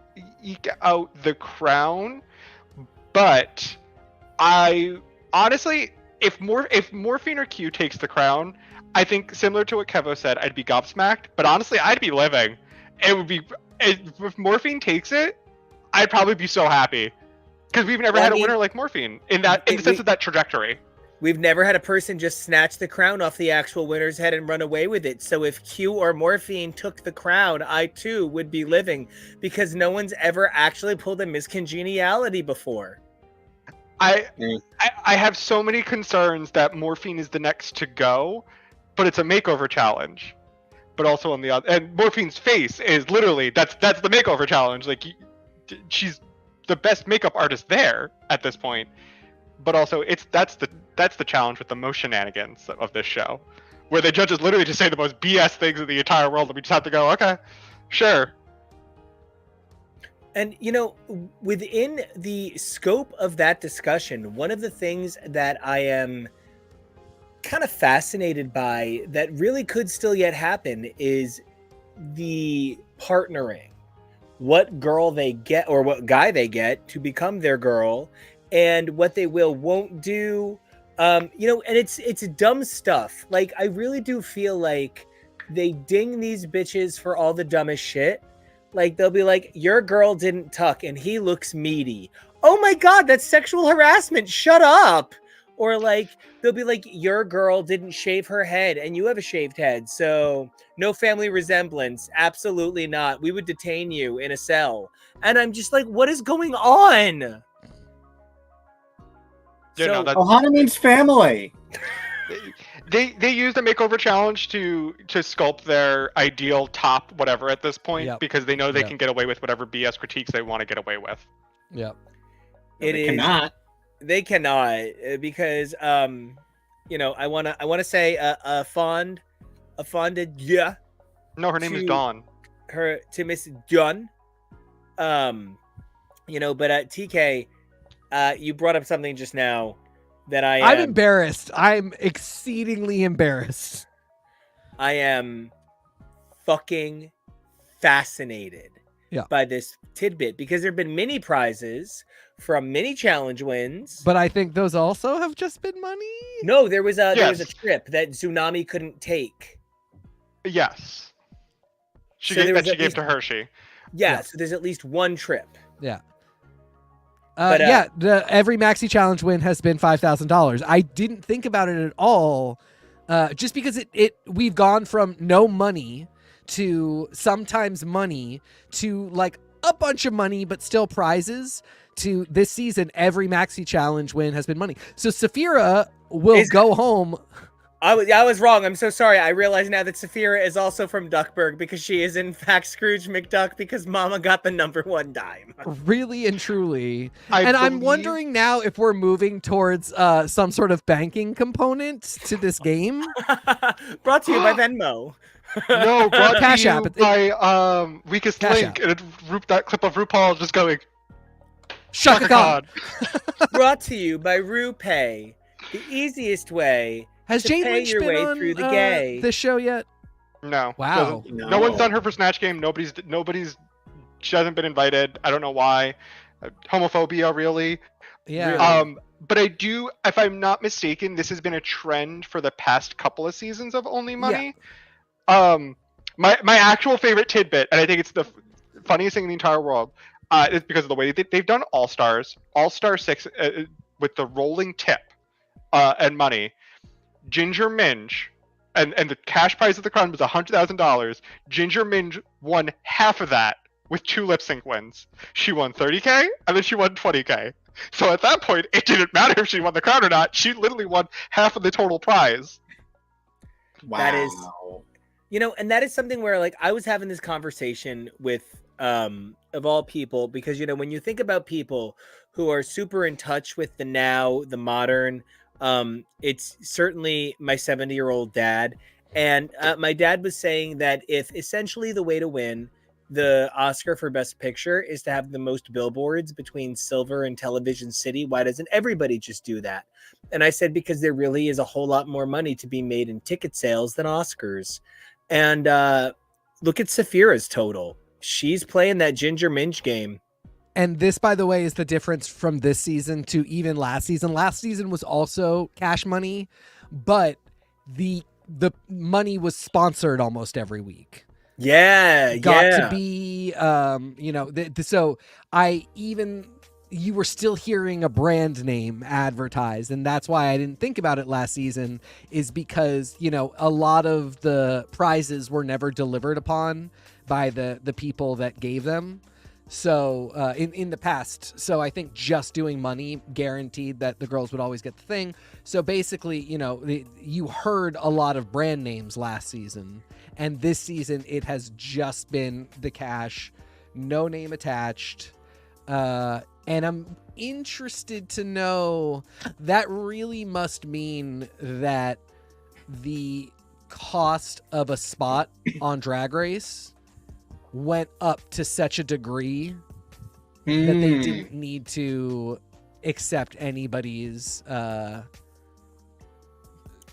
eke out the crown, but I honestly, if Morphine or Q takes the crown, I think similar to what Kevo said, I'd be gobsmacked. But honestly, I'd be living. It would be if Morphine takes it, I'd probably be so happy because we've never had a winner like Morphine in the sense of that trajectory. We've never had a person just snatch the crown off the actual winner's head and run away with it. So if Q or Morphine took the crown, I too would be living because no one's ever actually pulled a miscongeniality before. I have so many concerns that Morphine is the next to go, but it's a makeover challenge. But also on the other, and Morphine's face is literally that's the makeover challenge. Like she's the best makeup artist there at this point. But also that's the challenge with the most shenanigans of this show, where the judges literally just say the most BS things in the entire world, and we just have to go, okay, sure. And, you know, within the scope of that discussion, one of the things that I am kind of fascinated by that really could still yet happen is the partnering. What girl they get or what guy they get to become their girl and what they won't do. You know, and it's dumb stuff. Like, I really do feel like they ding these bitches for all the dumbest shit. Like, they'll be like, your girl didn't tuck and he looks meaty. Oh my God, that's sexual harassment. Shut up. Or like, they'll be like, your girl didn't shave her head and you have a shaved head. So no family resemblance. Absolutely not. We would detain you in a cell. And I'm just like, what is going on? Ohana means family. They use the makeover challenge to sculpt their ideal top whatever at this point because they know they can get away with whatever BS critiques they want to get away with. Yep. They cannot. They cannot because you know, I wanna say a fond yeah. No, her name is Dawn. To Miss Dawn. You know, but TK, you brought up something just now that I'm embarrassed. I'm exceedingly embarrassed. I am fucking fascinated by this tidbit because there have been mini prizes from mini challenge wins. But I think those also have just been money. No, there was a trip that Tsunami couldn't take. Yes. She So gave to Hershey. Yeah, so there's at least one trip. Yeah. But, every Maxi Challenge win has been $5,000. I didn't think about it at all, just because we've gone from no money to sometimes money to like a bunch of money but still prizes to this season. Every Maxi Challenge win has been money. So Saphira will go home. I was wrong. I'm so sorry. I realize now that Saphira is also from Duckburg because she is in fact Scrooge McDuck because Mama got the number 1 dime. Really and truly. I'm wondering now if we're moving towards some sort of banking component to this game. Brought to you by Venmo. No, brought Cash to you App. by Weakest Cash Link, and that clip of RuPaul just going, Shaka Khan. Brought to you by RuPay, the easiest way Has to Jane pay Lynch your been way on through the gay. this show yet? No. Wow. No one's done her for Snatch Game. She hasn't been invited. I don't know why. Homophobia, really. Yeah. But I do, if I'm not mistaken, this has been a trend for the past couple of seasons of Only Money. My actual favorite tidbit, and I think it's the funniest thing in the entire world, is because of the way they've done All Stars, All Star 6 with the rolling tip and money. Ginger Minge, and the cash prize of the crown was $100,000. Ginger Minge won half of that with 2 lip sync wins. She won $30K and then she won $20K. So at that point, it didn't matter if she won the crown or not. She literally won half of the total prize. Wow. And that is something where like I was having this conversation with of all people, because when you think about people who are super in touch with the now, the modern, it's certainly my 70-year-old dad. And my dad was saying that if essentially the way to win the Oscar for Best Picture is to have the most billboards between Silver and Television City, why doesn't everybody just do that? And I said, because there really is a whole lot more money to be made in ticket sales than Oscars. And look at Saphira's total. She's playing that Ginger Minge game. And this, by the way, is the difference from this season to even last season. Last season was also cash money, but the money was sponsored almost every week. Yeah, Got to be, so you were still hearing a brand name advertised, and that's why I didn't think about it last season, is because, a lot of the prizes were never delivered upon by the people that gave them. So in the past, so I think just doing money guaranteed that the girls would always get the thing. So basically, you heard a lot of brand names last season, and this season it has just been the cash, no name attached. And I'm interested to know, that really must mean that the cost of a spot on Drag Race went up to such a degree that they didn't need to accept anybody's cash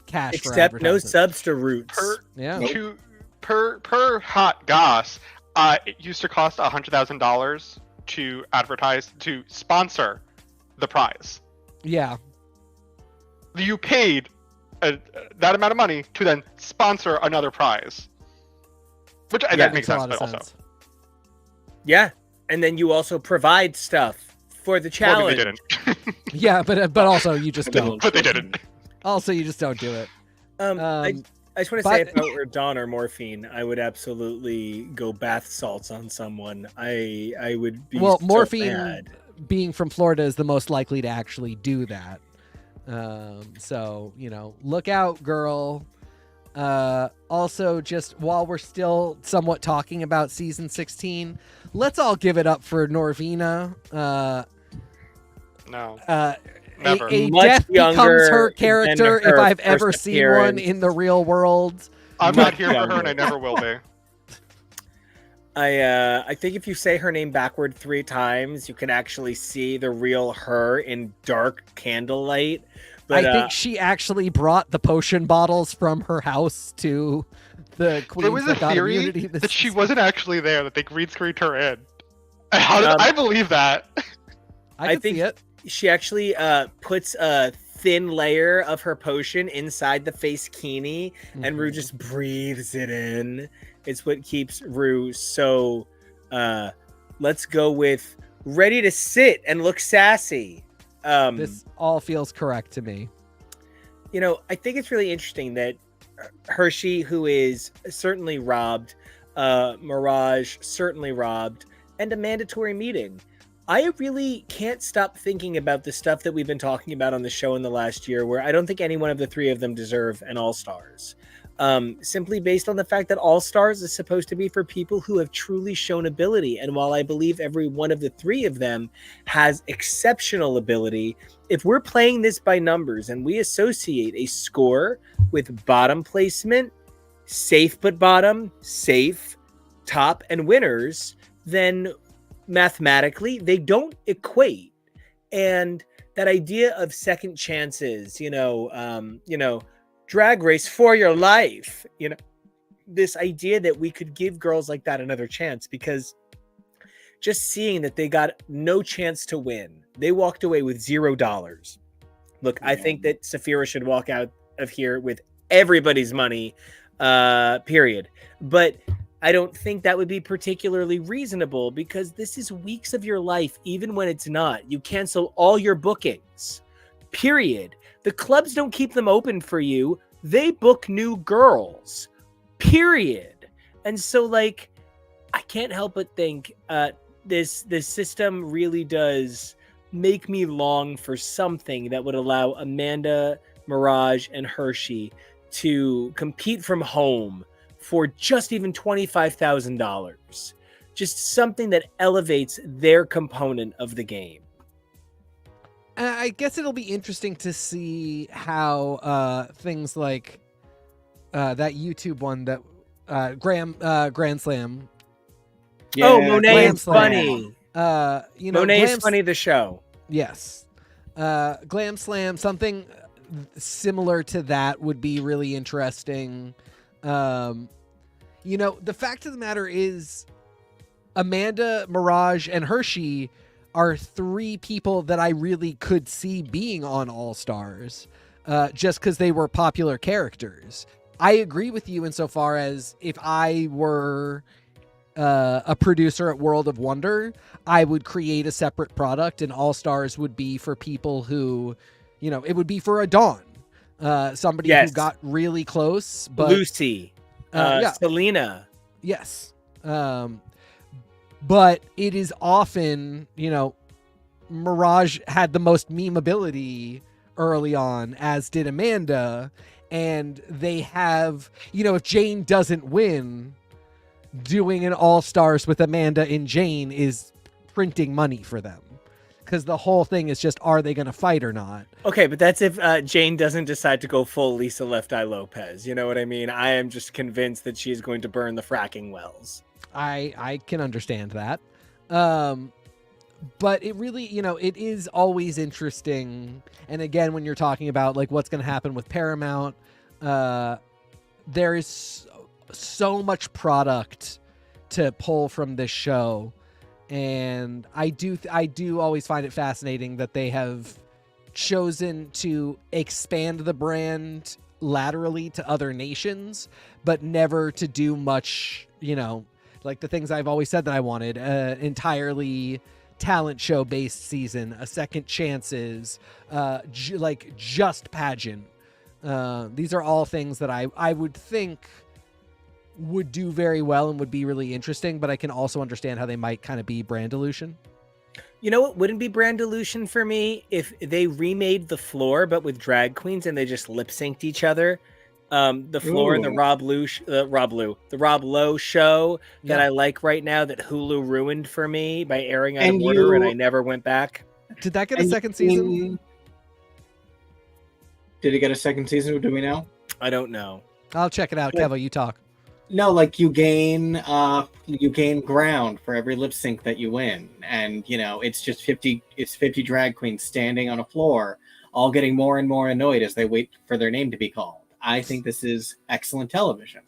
for Except no advertisements. substitutes. Per hot goss, it used to cost $100,000 to advertise, to sponsor the prize. Yeah. You paid that amount of money to then sponsor another prize. Which that makes sense, but also. Yeah, and then you also provide stuff for the challenge. Well, they didn't. Yeah, but also you just don't. But they didn't. Also, you just don't do it. I just want to say, if I were Dawn or Morphine, I would absolutely go bath salts on someone. I would be so Morphine, mad. being from Florida, is the most likely to actually do that. So, look out, girl. Also, just while we're still somewhat talking about season 16, let's all give it up for Norvina. No. Never. A Much death becomes her character than her if I've first ever seen one appearance. in the real world. I'm not here for her, and I never will be. I think if you say her name backward 3 times, you can actually see the real her in dark candlelight. But, I think she actually brought the potion bottles from her house to the queens. There was a that got theory immunity this that she season. wasn't actually there, that they green screened her in. How did I believe that? I think see it. she actually puts a thin layer of her potion inside the face kini, and Rue just breathes it in. It's what keeps Rue so, let's go with ready to sit and look sassy. This all feels correct to me. I think it's really interesting that Hershey, who is certainly robbed, Mirage certainly robbed, and a mandatory meeting. I really can't stop thinking about the stuff that we've been talking about on the show in the last year, where I don't think any one of the 3 of them deserve an All-Stars. Simply based on the fact that All-Stars is supposed to be for people who have truly shown ability. And while I believe every one of the 3 of them has exceptional ability, if we're playing this by numbers and we associate a score with bottom placement, safe but bottom, safe, top, and winners, then mathematically they don't equate. And that idea of second chances, Drag Race for your life, this idea that we could give girls like that another chance, because just seeing that they got no chance to win, they walked away with $0. Look, I think that Saphira should walk out of here with everybody's money, period. But I don't think that would be particularly reasonable, because this is weeks of your life, even when it's not. You cancel all your bookings, period. The clubs don't keep them open for you. They book new girls, period. And so, I can't help but think this system really does make me long for something that would allow Amanda, Mirage, and Hershey to compete from home for just even $25,000. Just something that elevates their component of the game. I guess it'll be interesting to see how things like that YouTube one that Grand Slam. Oh, Monet Glam is Slam. funny. Monet is funny, the show. Yes. Glam Slam, something similar to that would be really interesting. The fact of the matter is Amanda, Mirage, and Hershey are three people that I really could see being on All Stars just because they were popular characters. I agree with you insofar as if I were a producer at World of Wonder, I would create a separate product, and All Stars would be for people who, it would be for a Dawn, somebody who got really close, but Lucy, yeah. Selena. Yes. But it is often, Mirage had the most memeability early on, as did Amanda, and they have, if Jane doesn't win, doing an All-Stars with Amanda and Jane is printing money for them. Because the whole thing is just, are they going to fight or not? Okay, but that's if Jane doesn't decide to go full Lisa Left Eye Lopez. You know what I mean? I am just convinced that she's going to burn the fracking wells. I can understand that. But it really, it is always interesting. And again, when you're talking about like what's going to happen with Paramount, there is so much product to pull from this show. And I do always find it fascinating that they have chosen to expand the brand laterally to other nations, but never to do much, like the things I've always said that I wanted, entirely talent show based season, a second chances, just pageant. These are all things that I would think would do very well and would be really interesting, but I can also understand how they might kind of be brand dilution. You know what wouldn't be brand dilution for me? If they remade the floor, but with drag queens and they just lip synced each other. The floor in the Rob Lowe show that I like right now that Hulu ruined for me by airing out of order, and I never went back. Did that get a second season? Did it get a second season? Do we know? I don't know. I'll check it out. Kevo, you talk. No, like you gain ground for every lip sync that you win, and it's just 50 drag queens standing on a floor, all getting more and more annoyed as they wait for their name to be called. I think this is excellent television.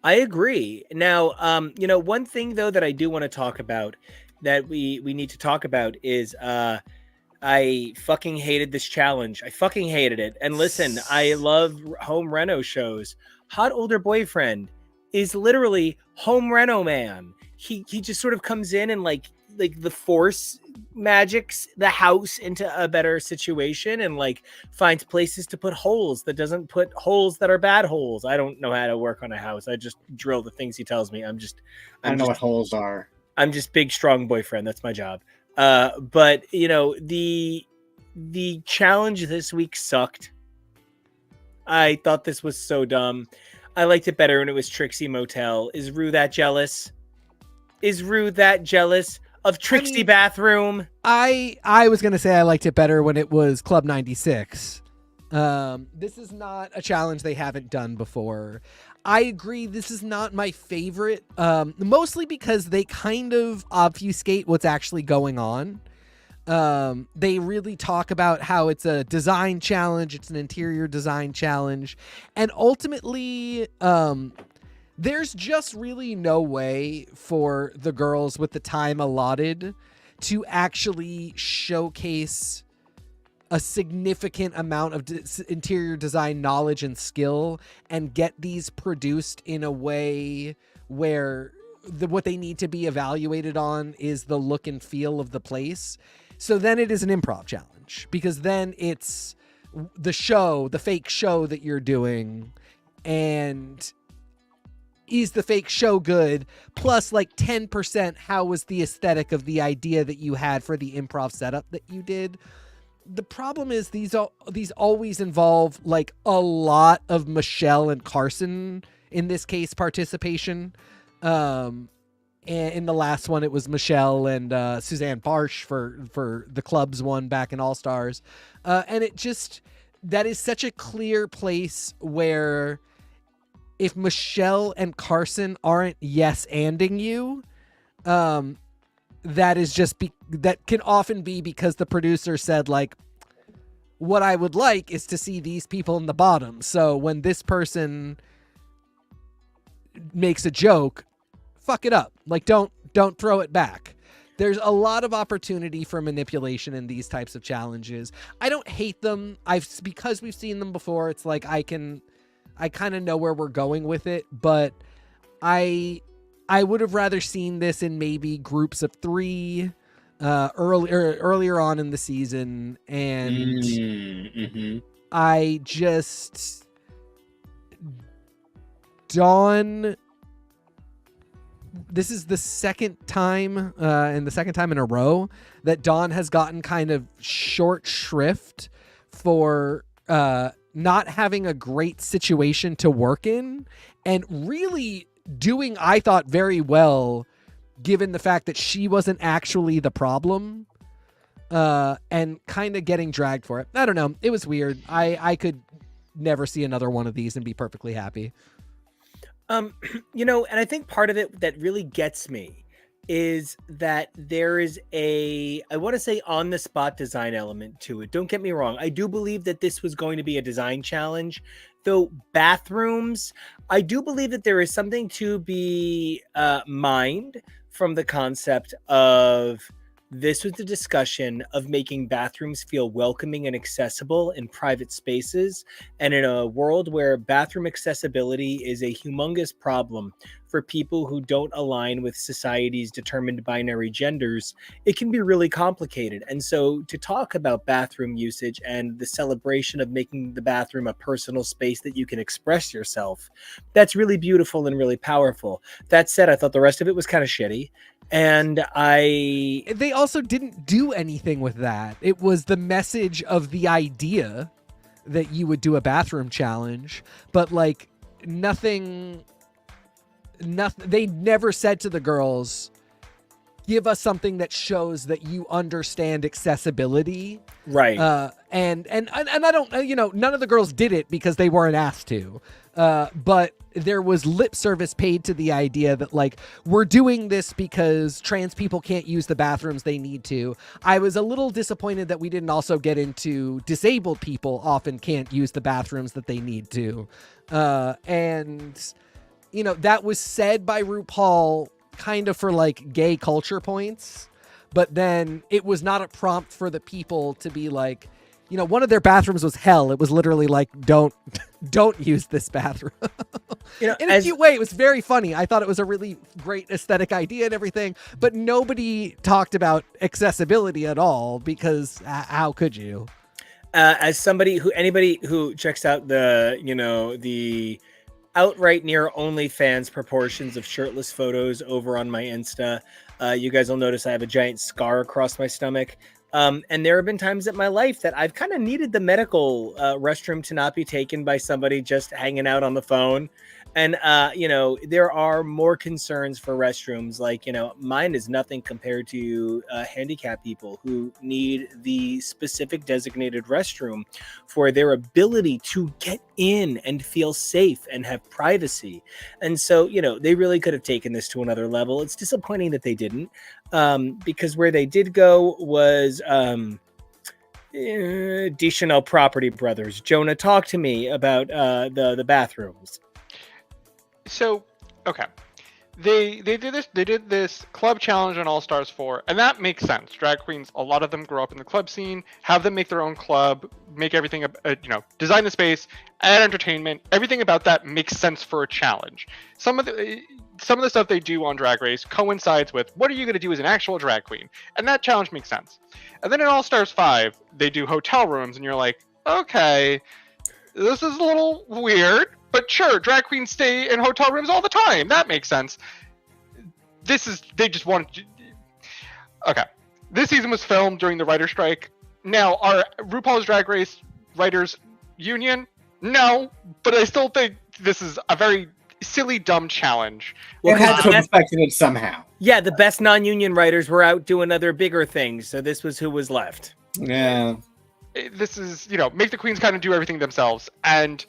I agree. Now, one thing though that I do want to talk about that we need to talk about is I fucking hated this challenge. I fucking hated it. And listen, I love home reno shows. Hot Older Boyfriend is literally home reno man. He just sort of comes in and like the force magics the house into a better situation and like finds places to put holes that doesn't put holes that are bad holes. I don't know how to work on a house. I just drill the things he tells me. I don't know what holes are. I'm just big, strong boyfriend. That's my job. But the challenge this week sucked. I thought this was so dumb. I liked it better when it was Trixie Motel. Is Rue that jealous? Is Rue that jealous of Trixie Bathroom? I was going to say I liked it better when it was Club 96. This is not a challenge they haven't done before. I agree, this is not my favorite, mostly because they kind of obfuscate what's actually going on. They really talk about how it's a design challenge, it's an interior design challenge, and ultimately, there's just really no way for the girls with the time allotted to actually showcase a significant amount of interior design knowledge and skill and get these produced in a way where what they need to be evaluated on is the look and feel of the place. So then it is an improv challenge, because then it's the show, the fake show that you're doing, and is the fake show good? Plus like 10%, how was the aesthetic of the idea that you had for the improv setup that you did? The problem is these always involve like a lot of Michelle and Carson in this case, participation. And in the last one, it was Michelle and Suzanne Barsh for the club's one back in All Stars. And it just, that is such a clear place where if Michelle and Carson aren't yes-anding you, that is just, that can often be because the producer said, like, what I would like is to see these people in the bottom. So when this person makes a joke, fuck it up. Like, don't throw it back. There's a lot of opportunity for manipulation in these types of challenges. I don't hate them. Because we've seen them before, it's like I kind of know where we're going with it, but I would have rather seen this in maybe groups of 3 earlier on in the season, and I just Dawn. This is the second time, and the second time in a row that Dawn has gotten kind of short shrift for not having a great situation to work in, and really doing, I thought, very well, given the fact that she wasn't actually the problem, and kind of getting dragged for it. I don't know. It was weird. I could never see another one of these and be perfectly happy. You know, and I think part of it that really gets me is that there is I want to say on the spot design element to it. Don't get me wrong. I do believe that this was going to be a design challenge, though bathrooms, I do believe that there is something to be mined from the concept of this was the discussion of making bathrooms feel welcoming and accessible in private spaces. And in a world where bathroom accessibility is a humongous problem for people who don't align with society's determined binary genders, it can be really complicated. And so to talk about bathroom usage and the celebration of making the bathroom a personal space that you can express yourself, that's really beautiful and really powerful. That said, I thought the rest of it was kind of shitty. And they also didn't do anything with that. It was the message of the idea that you would do a bathroom challenge, but like nothing, they never said to the girls, give us something that shows that you understand accessibility. Right. And I don't, none of the girls did it because they weren't asked to. But there was lip service paid to the idea that, like, we're doing this because trans people can't use the bathrooms they need to. I was a little disappointed that we didn't also get into disabled people often can't use the bathrooms that they need to. And, that was said by RuPaul kind of for, like, gay culture points. But then it was not a prompt for the people to be like, one of their bathrooms was hell. It was literally like, don't use this bathroom. In a cute way, it was very funny. I thought it was a really great aesthetic idea and everything, but nobody talked about accessibility at all because how could you? As anybody who checks out the outright near OnlyFans proportions of shirtless photos over on my Insta, you guys will notice I have a giant scar across my stomach. And there have been times in my life that I've kind of needed the medical restroom to not be taken by somebody just hanging out on the phone. And, there are more concerns for restrooms. Like, mine is nothing compared to handicapped people who need the specific designated restroom for their ability to get in and feel safe and have privacy. And so, they really could have taken this to another level. It's disappointing that they didn't, because where they did go was Deschanel Property Brothers. Jonah, talk to me about the bathrooms. So, okay. They did this club challenge on All Stars 4, and that makes sense. Drag queens, a lot of them grow up in the club scene, have them make their own club, make everything, design the space, add entertainment. Everything about that makes sense for a challenge. Some of the stuff they do on Drag Race coincides with what are you going to do as an actual drag queen, and that challenge makes sense. And then in All Stars 5, they do hotel rooms, and you're like, okay, this is a little weird. But sure, drag queens stay in hotel rooms all the time. That makes sense. They just wanted. Okay. This season was filmed during the writer's strike. Now, are RuPaul's Drag Race Writers Union? No, but I still think this is a very silly, dumb challenge. Well, It had 'cause to the have best, affected it somehow. yeah, the best non-union writers were out doing other bigger things, so this was who was left. Yeah. This is, make the queens kind of do everything themselves, and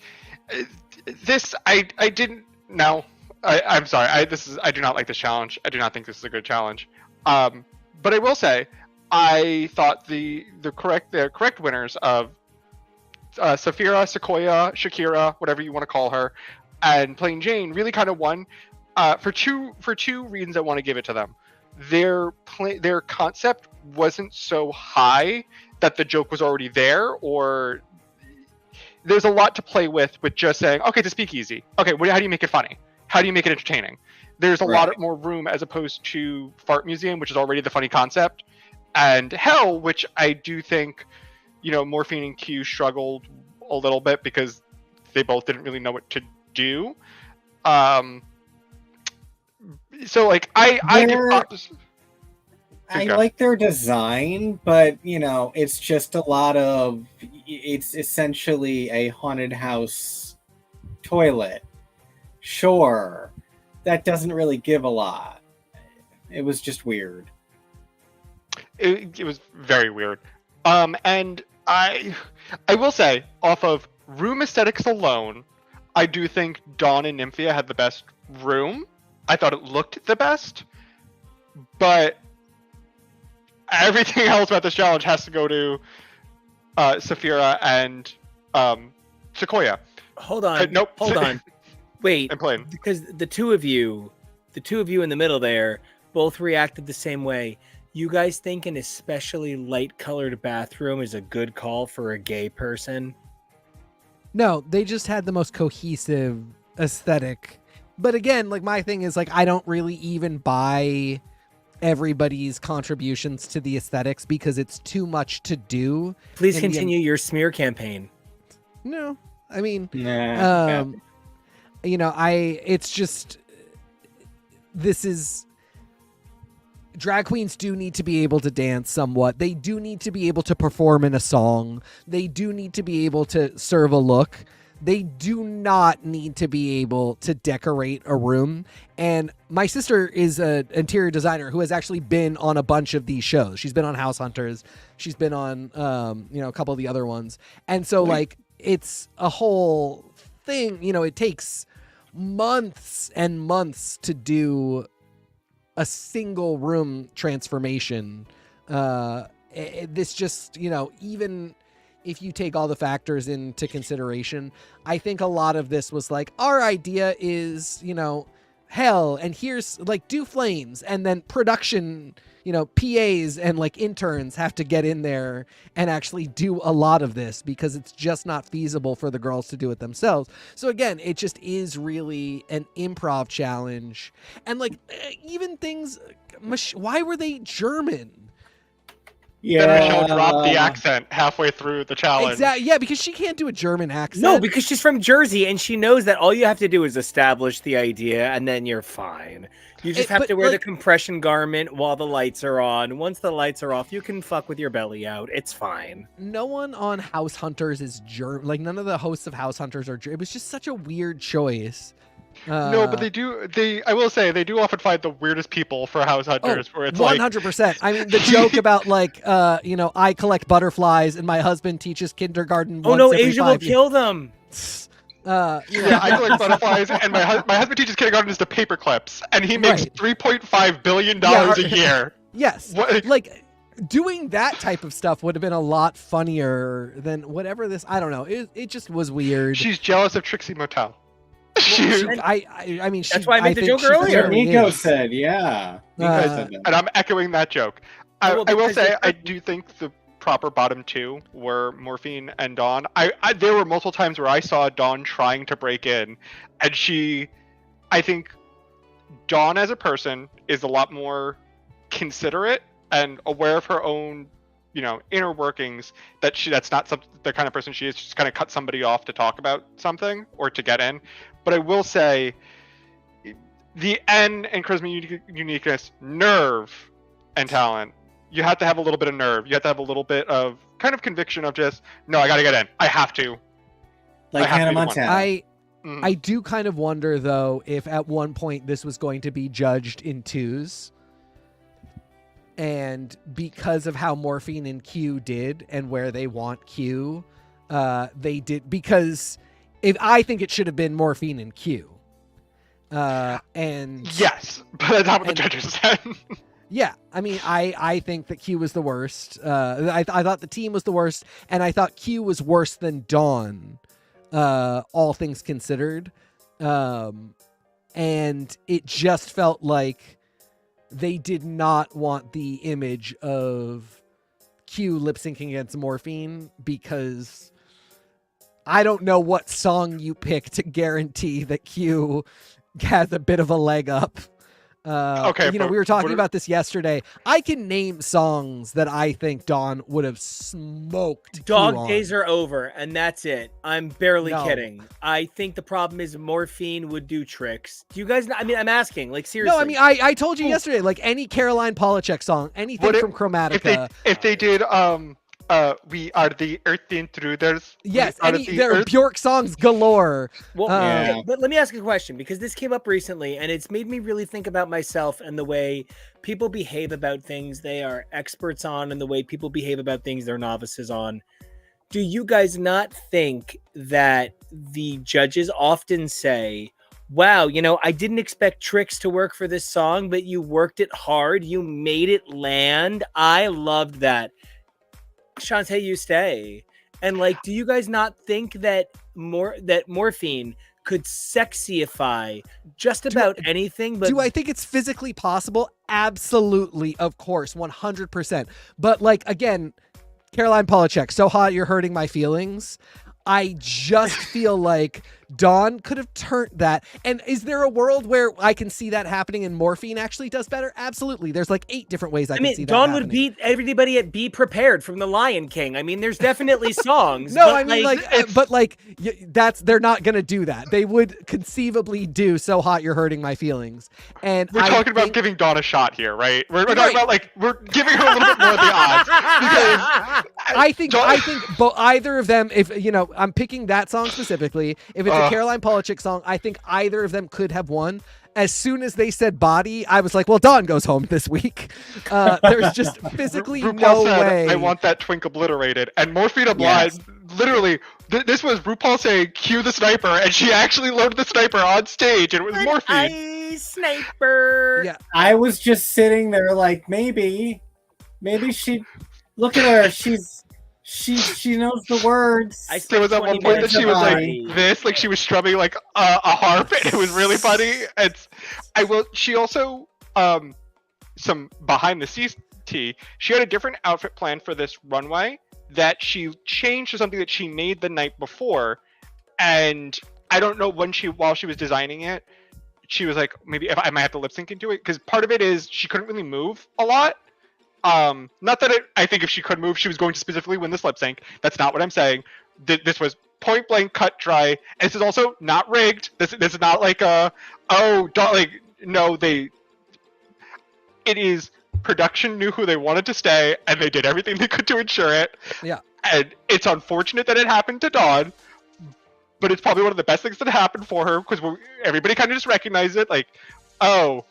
this I didn't. No, I'm sorry. I do not like this challenge. I do not think this is a good challenge. But I will say, I thought the correct winners of Saphira, Sequoia, Shakira, whatever you want to call her, and Plain Jane really kind of won for two reasons. I want to give it to them. Their concept wasn't so high that the joke was already there, or there's a lot to play with just saying, okay, it's a speakeasy. Okay, how do you make it funny? How do you make it entertaining? There's a lot more room as opposed to Fart Museum, which is already the funny concept, and Hell, which I do think, Morphine and Q struggled a little bit because they both didn't really know what to do. So like I give props. I like their design, but it's just a lot of. It's essentially a haunted house toilet. Sure, that doesn't really give a lot. It was just weird. It was very weird. And I will say, off of room aesthetics alone, I do think Dawn and Nymphia had the best room. I thought it looked the best, but everything else about this challenge has to go to Saphira and Sequoia. Hold on. Nope. Hold on. Wait. I'm playing. Because the two of you in the middle there, both reacted the same way. You guys think an especially light-colored bathroom is a good call for a gay person? No, they just had the most cohesive aesthetic. But again, like my thing is like I don't really even buy everybody's contributions to the aesthetics because it's too much to do. Please continue your smear campaign. No, I mean, Nah. it's just this is. Drag queens do need to be able to dance somewhat. They do need to be able to perform in a song. They do need to be able to serve a look. They do not need to be able to decorate a room. And my sister is an interior designer who has actually been on a bunch of these shows. She's been on House Hunters. She's been on, a couple of the other ones. And so, like, it's a whole thing. It takes months and months to do a single room transformation. This just, even if you take all the factors into consideration, I think a lot of this was like, our idea is, hell, and here's like do flames, and then production, PAs and like interns have to get in there and actually do a lot of this because it's just not feasible for the girls to do it themselves. So again, it just is really an improv challenge. And like even things, why were they German? Then Michelle dropped the accent halfway through the challenge. Exactly. Yeah, because she can't do a German accent. No, because she's from Jersey and she knows that all you have to do is establish the idea and then you're fine. You just have to wear the compression garment while the lights are on. Once the lights are off, you can fuck with your belly out. It's fine. No one on House Hunters is German. Like none of the hosts of House Hunters are German. It was just such a weird choice. No, but I will say they do often find the weirdest people for House Hunters, where it's 100%. I mean, the joke about like, I collect butterflies and my husband teaches kindergarten. Oh no, Asia will kill them. Yeah, I collect butterflies, and my husband teaches kindergarten is the paper clips, and he makes $3.5 billion a year. Yes, like doing that type of stuff would have been a lot funnier than whatever this. I don't know. It just was weird. She's jealous of Trixie Motel. I mean, that's why I made the joke earlier. Nico said, yeah. And I'm echoing that joke. I will say, I do think the proper bottom two were Morphine and Dawn. There were multiple times where I saw Dawn trying to break in, and I think Dawn as a person is a lot more considerate and aware of her own, inner workings. That's not the kind of person she is. She's kind of cut somebody off to talk about something or to get in. But I will say, the N and charisma, uniqueness, nerve, and talent. You have to have a little bit of nerve. You have to have a little bit of kind of conviction of just, no, I got to get in. I have to. Like Hannah Montana. I do kind of wonder, though, if at one point this was going to be judged in twos. And because of how Morphine and Q did and where they want Q, they did. Because I think it should have been Morphine and Q. And Yes, but that's not what the judges said. yeah, I mean, I think that Q was the worst. I thought the team was the worst, and I thought Q was worse than Dawn, all things considered. And it just felt like they did not want the image of Q lip syncing against Morphine, because I don't know what song you pick to guarantee that Q has a bit of a leg up. Okay, we were talking about this yesterday. I can name songs that I think Dawn would have smoked. Dog days are over, and that's it. I'm barely No. kidding. I think the problem is Morphine would do tricks. Do you guys? I mean, I'm asking. Like, seriously. No, I mean, I told you yesterday, like any Caroline Polachek song, anything from Chromatica. If they did we are the earth intruders. Yes, We are there are Bjork songs galore. Well, Yeah. but let me ask you a question, because this came up recently, and it's made me really think about myself and the way people behave about things they are experts on, and the way people behave about things they're novices on. Do you guys not think that the judges often say, wow, I didn't expect tricks to work for this song, but you worked it hard. You made it land. I loved that. Shantae, you stay. And like, do you guys not think that Morphine could sexyify just about anything? But Do I think it's physically possible? Absolutely, of course, 100%. But like, again, Caroline Polachek, So Hot You're Hurting My Feelings. I just feel like Dawn could have turned that. And is there a world where I can see that happening and Morphine actually does better? Absolutely. There's like 8 different ways I can see that Dawn happening. would beat everybody at Be Prepared from The Lion King. I mean, there's definitely songs. No, but I mean, they're not going to do that. They would conceivably do So Hot You're Hurting My Feelings. And We're I talking about think- giving Dawn a shot here, right? We're Right. talking about like we're giving her a little bit more of the odds because I think either of them, if I'm picking that song specifically. If it's a Caroline Polachek song, I think either of them could have won. As soon as they said Body, I was like, well, Dawn goes home this week. There's just physically RuPaul no said, way. I want that twink obliterated. And Morphine Blind, literally, this was RuPaul saying, cue the sniper, and she actually loaded the sniper on stage, and it was Morphine. Sniper. Yeah. I was just sitting there like, maybe she. Look at her. She knows the words. There was at one point that she was Body. like this, like she was strumming like a harp, and it was really funny. She also, some behind the scenes tea, she had a different outfit plan for this runway that she changed to something that she made the night before. And I don't know while she was designing it, she was like, maybe if I might have to lip sync into it, because part of it is she couldn't really move a lot. Not that I think if she could move, she was going to specifically win this lip sync. That's not what I'm saying. This was point blank, cut dry. And this is also not rigged. This is not like it is production knew who they wanted to stay, and they did everything they could to ensure it. Yeah. And it's unfortunate that it happened to Dawn, but it's probably one of the best things that happened for her, because everybody kind of just recognized it, like, oh,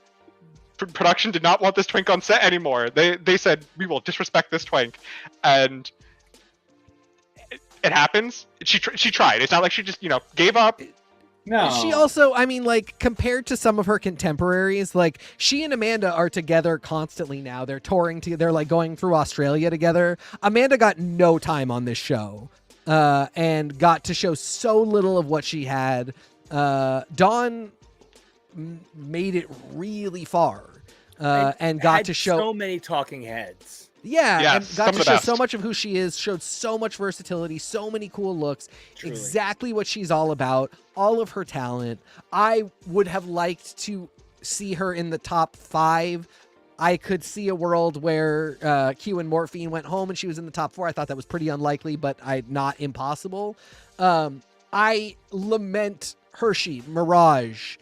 production did not want this twink on set anymore. They said, we will disrespect this twink, and it happens. She tried. It's not like she just gave up. No. She also, I mean, like, compared to some of her contemporaries, like, she and Amanda are together constantly now. They're touring together. They're, like, going through Australia together. Amanda got no time on this show and got to show so little of what she had. Dawn made it really far and got had to show so many talking heads. Yeah, Yes, and got some to of the show best. so much of who she is, showed so much versatility, so many cool looks, Truly. exactly what she's all about, all of her talent. I would have liked to see her in the top 5. I could see a world where Q and Morphine went home and she was in the top 4. I thought that was pretty unlikely, but not impossible. I lament Hershey, Mirage,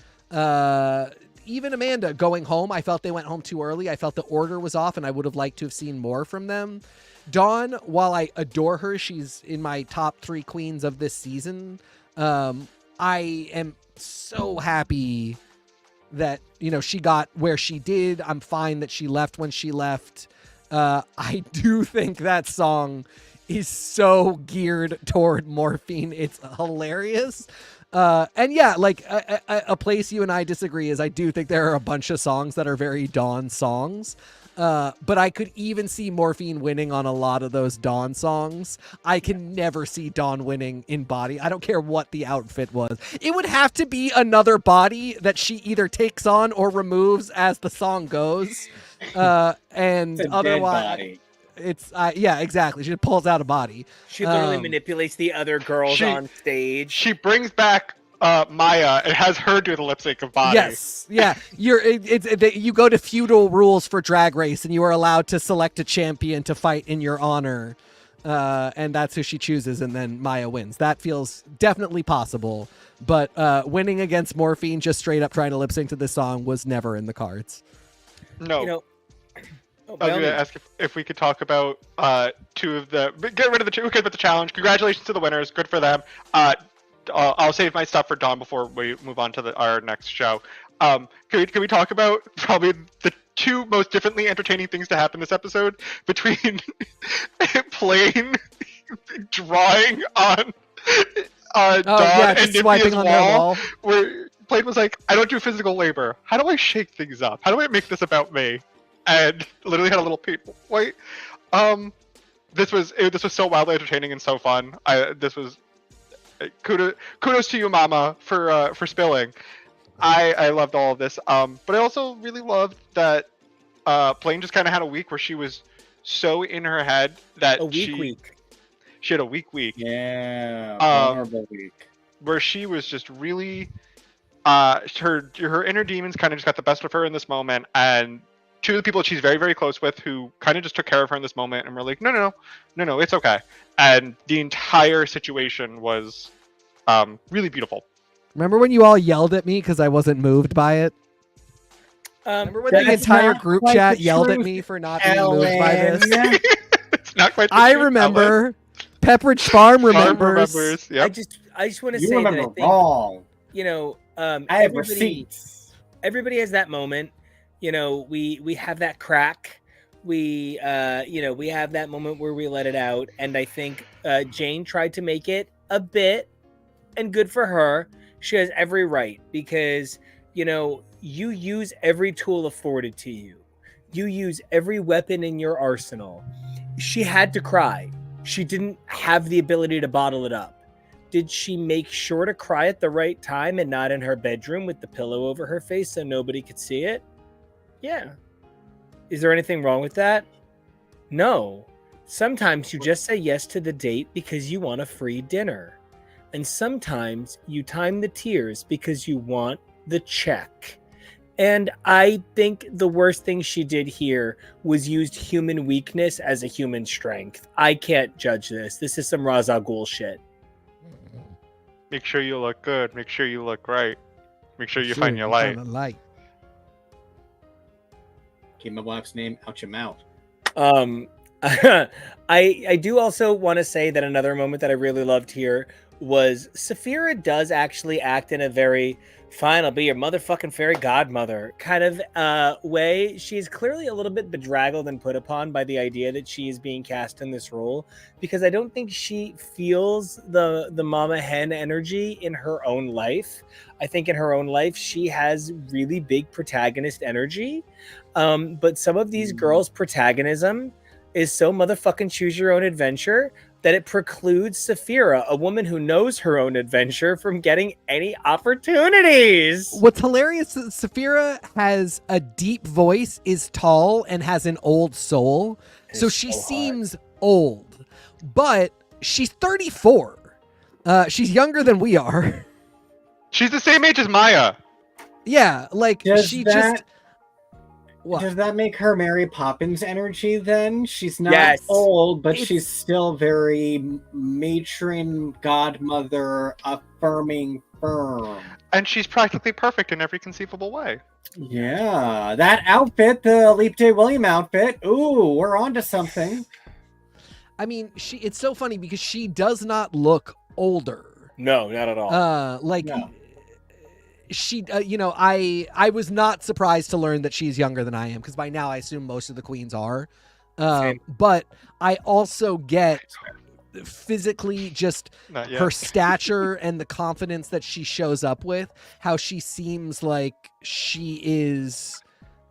even Amanda going home. I felt they went home too early. I felt the order was off, and I would have liked to have seen more from them. Dawn, while I adore her, she's in my top 3 queens of this season. I I am so happy that, she got where she did. I'm fine that she left when she left. I do think that song is so geared toward Morphine. It's hilarious. And yeah, like a place you and I disagree is I do think there are a bunch of songs that are very Dawn songs. But I could even see Morphine winning on a lot of those Dawn songs. I can never see Dawn winning in Body. I don't care what the outfit was. It would have to be another body that she either takes on or removes as the song goes. And It's a otherwise, dead body. it's yeah, exactly. She pulls out a body. She literally manipulates the other girls on stage. She brings back Maya and has her do the lip sync of Body. Yes, yeah. You go to feudal rules for Drag Race, and you are allowed to select a champion to fight in your honor, and that's who she chooses, and then Maya wins. That feels definitely possible, but winning against Morphine, just straight up trying to lip sync to this song, was never in the cards. No. I was going to ask if we could talk about two of the. Get rid of the two. Who cares about the challenge? Congratulations to the winners. Good for them. I'll save my stuff for Dawn before we move on to our next show. Can we talk about probably the two most differently entertaining things to happen this episode between Plane drawing on Dawn and just Nymphia's swiping on their wall. where Plane was like, I don't do physical labor. How do I shake things up? How do I make this about me? And literally had a little people. Wait, this was so wildly entertaining and so fun. This was kudos to you, Mama, for spilling. I loved all of this. But I also really loved that Plane just kind of had a week where she was so in her head that she had a weak week. Yeah, vulnerable week. Where she was just really her inner demons kind of just got the best of her in this moment, and two of the people that she's very, very close with who kind of just took care of her in this moment and were like, no, it's okay. And the entire situation was really beautiful. Remember when you all yelled at me because I wasn't moved by it? Remember when the entire group chat yelled at me for not being moved by this? It's not quite the I truth, remember. Pepperidge Farm remembers. Yep. I just want to You say that I remember think, wrong. I have receipts. Everybody has that moment. We have that crack. We have that moment where we let it out. And I think Jane tried to make it a bit, and good for her. She has every right because, you use every tool afforded to you. You use every weapon in your arsenal. She had to cry. She didn't have the ability to bottle it up. Did she make sure to cry at the right time and not in her bedroom with the pillow over her face so nobody could see it? Yeah. Is there anything wrong with that? No. Sometimes you just say yes to the date because you want a free dinner. And sometimes you time the tears because you want the check. And I think the worst thing she did here was used human weakness as a human strength. I can't judge this. This is some Ra's al Ghul shit. Make sure you look good. Make sure you look right. Make sure you find your light. Keep my wife's name out your mouth. I do also want to say that another moment that I really loved here was Saphira does actually act in a very fine, I'll be your motherfucking fairy godmother kind of way. She's clearly a little bit bedraggled and put upon by the idea that she is being cast in this role, because I don't think she feels the mama hen energy in her own life. I think in her own life, she has really big protagonist energy. But some of these girls' protagonism is so motherfucking choose your own adventure that it precludes Saphira, a woman who knows her own adventure, from getting any opportunities. What's hilarious is Saphira has a deep voice, is tall, and has an old soul. So she seems old, but she's 34. She's younger than we are. She's the same age as Maya. Yeah, like Does that make her Mary Poppins energy then? She's not old, but she's still very matron, godmother, affirming, firm. And she's practically perfect in every conceivable way. Yeah, that outfit, the Leap Day William outfit. Ooh, we're on to something. I mean, it's so funny because she does not look older. No, not at all. No. She, I was not surprised to learn that she's younger than I am, because by now I assume most of the queens are. Same. But I also get physically just Not yet. her stature and the confidence that she shows up with, how she seems like she is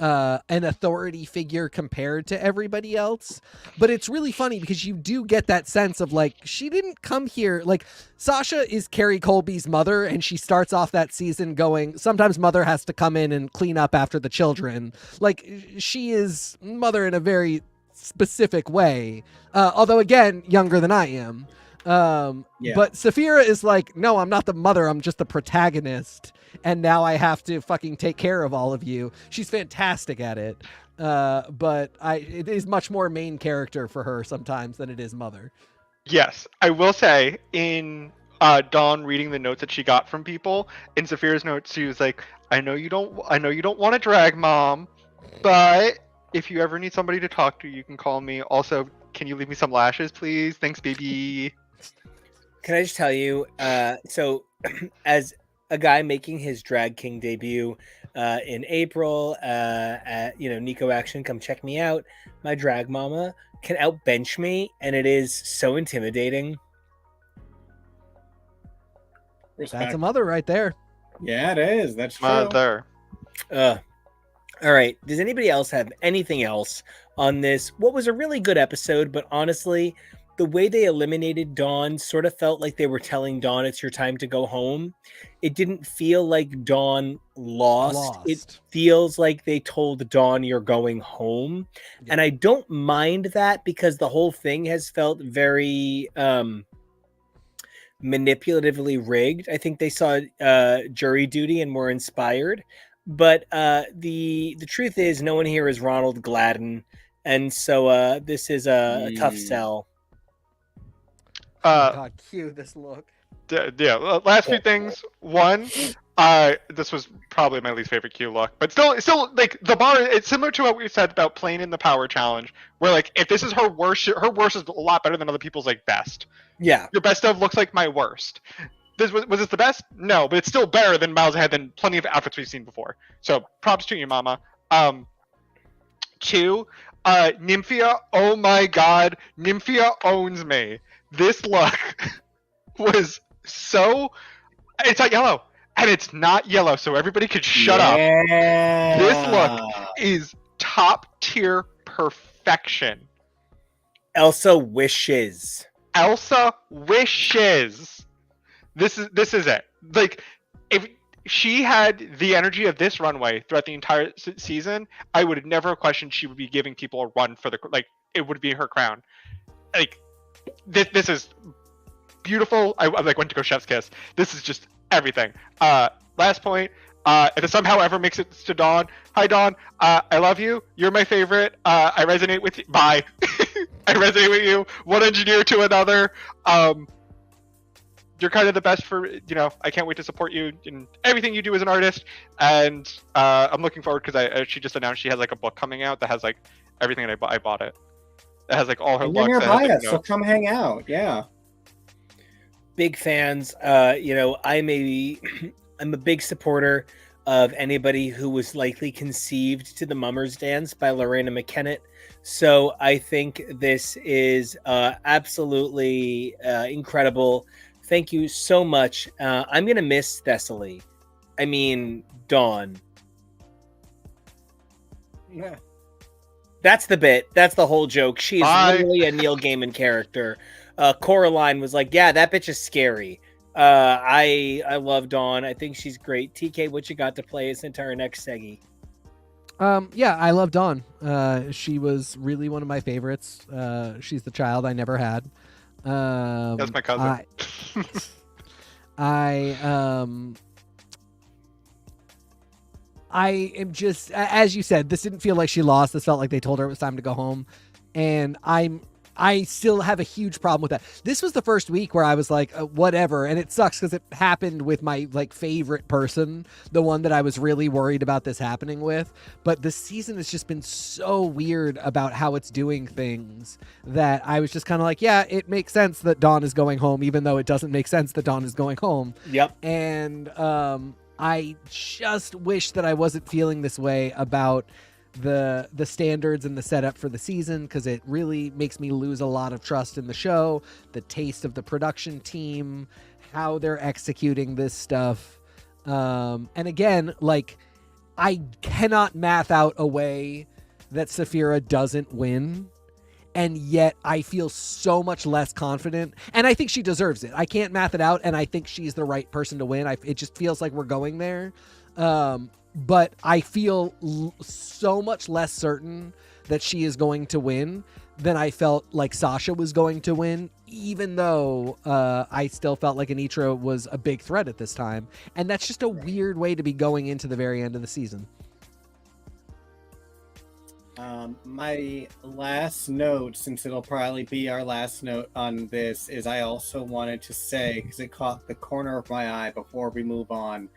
an authority figure compared to everybody else. But it's really funny because you do get that sense of like, she didn't come here. Like, Sasha is Carrie Colby's mother, and she starts off that season going, sometimes mother has to come in and clean up after the children. Like, she is mother in a very specific way. Although, again, younger than I am. But Saphira is like, no, I'm not the mother. I'm just the protagonist. And now I have to fucking take care of all of you. She's fantastic at it. But it is much more main character for her sometimes than it is mother. Yes, I will say in Dawn reading the notes that she got from people, in Saphira's notes, she was like, I know you don't want to drag, Mom, but if you ever need somebody to talk to, you can call me. Also, can you leave me some lashes, please? Thanks, baby. Can I just tell you, so as a guy making his Drag King debut in April, at Nico Action, come check me out. My drag mama can outbench me, and it is so intimidating. That's a mother right there. Yeah, it is. That's true. Mother. All right. Does anybody else have anything else on this? What was a really good episode, but honestly, the way they eliminated Dawn sort of felt like they were telling Dawn it's your time to go home. It didn't feel like Dawn lost. It feels like they told Dawn you're going home. Yeah. And I don't mind that because the whole thing has felt very manipulatively rigged. I think they saw jury duty and were inspired. But the truth is no one here is Ronald Gladden. And so this is a tough sell. God, cue this look. Yeah, last few things. One, this was probably my least favorite Q look, but still, like the bar. It's similar to what we said about playing in the power challenge, where like if this is her worst is a lot better than other people's like best. Yeah, your best of looks like my worst. Was this the best? No, but it's still better than miles ahead than plenty of outfits we've seen before. So props to you, Mama. Two, Nymphia. Oh my God, Nymphia owns me. This look was so... It's not yellow. And it's not yellow, so everybody could shut up. This look is top-tier perfection. Elsa wishes. This is it. Like, if she had the energy of this runway throughout the entire season, I would have never questioned she would be giving people a run for the... Like, it would be her crown. Like... This is beautiful. I like went to go chef's kiss. This is just everything. Last point. If it somehow ever makes it to Dawn, hi Dawn. I love you. You're my favorite. I resonate with you. Bye. I resonate with you. One engineer to another. You're kind of the best for I can't wait to support you in everything you do as an artist. And I'm looking forward because she just announced she has like a book coming out that has like everything that I bought it. It has like all her looks. Nearby us, so come hang out. Yeah. Big fans. I'm a big supporter of anybody who was likely conceived to the Mummers Dance by Lorena McKennitt. So I think this is absolutely incredible. Thank you so much. I'm gonna miss Thessaly. I mean, Dawn. Yeah. That's the bit. That's the whole joke. She is literally a Neil Gaiman character. Coraline was like, yeah, that bitch is scary. I love Dawn. I think she's great. TK, what you got to play us into our next seggy? Yeah, I love Dawn. She was really one of my favorites. She's the child I never had. That's my cousin. I am just, as you said, this didn't feel like she lost. This felt like they told her it was time to go home. And I'm I still have a huge problem with that. This was the first week where I was like, whatever. And it sucks because it happened with my like favorite person, the one that I was really worried about this happening with. But the season has just been so weird about how it's doing things that I was just kind of like, yeah, it makes sense that Dawn is going home, even though it doesn't make sense that Dawn is going home. Yep. And I just wish that I wasn't feeling this way about the standards and the setup for the season, because it really makes me lose a lot of trust in the show, the taste of the production team, how they're executing this stuff. And again, like, I cannot math out a way that Saphira doesn't win, and yet I feel so much less confident, and I think she deserves it. I can't math it out, and I think she's the right person to win. It just feels like we're going there. But I feel so much less certain that she is going to win than I felt like Sasha was going to win, even though I still felt like Anitra was a big threat at this time. And that's just a weird way to be going into the very end of the season. My last note, since it'll probably be our last note on this, is I also wanted to say, because it caught the corner of my eye before we move on,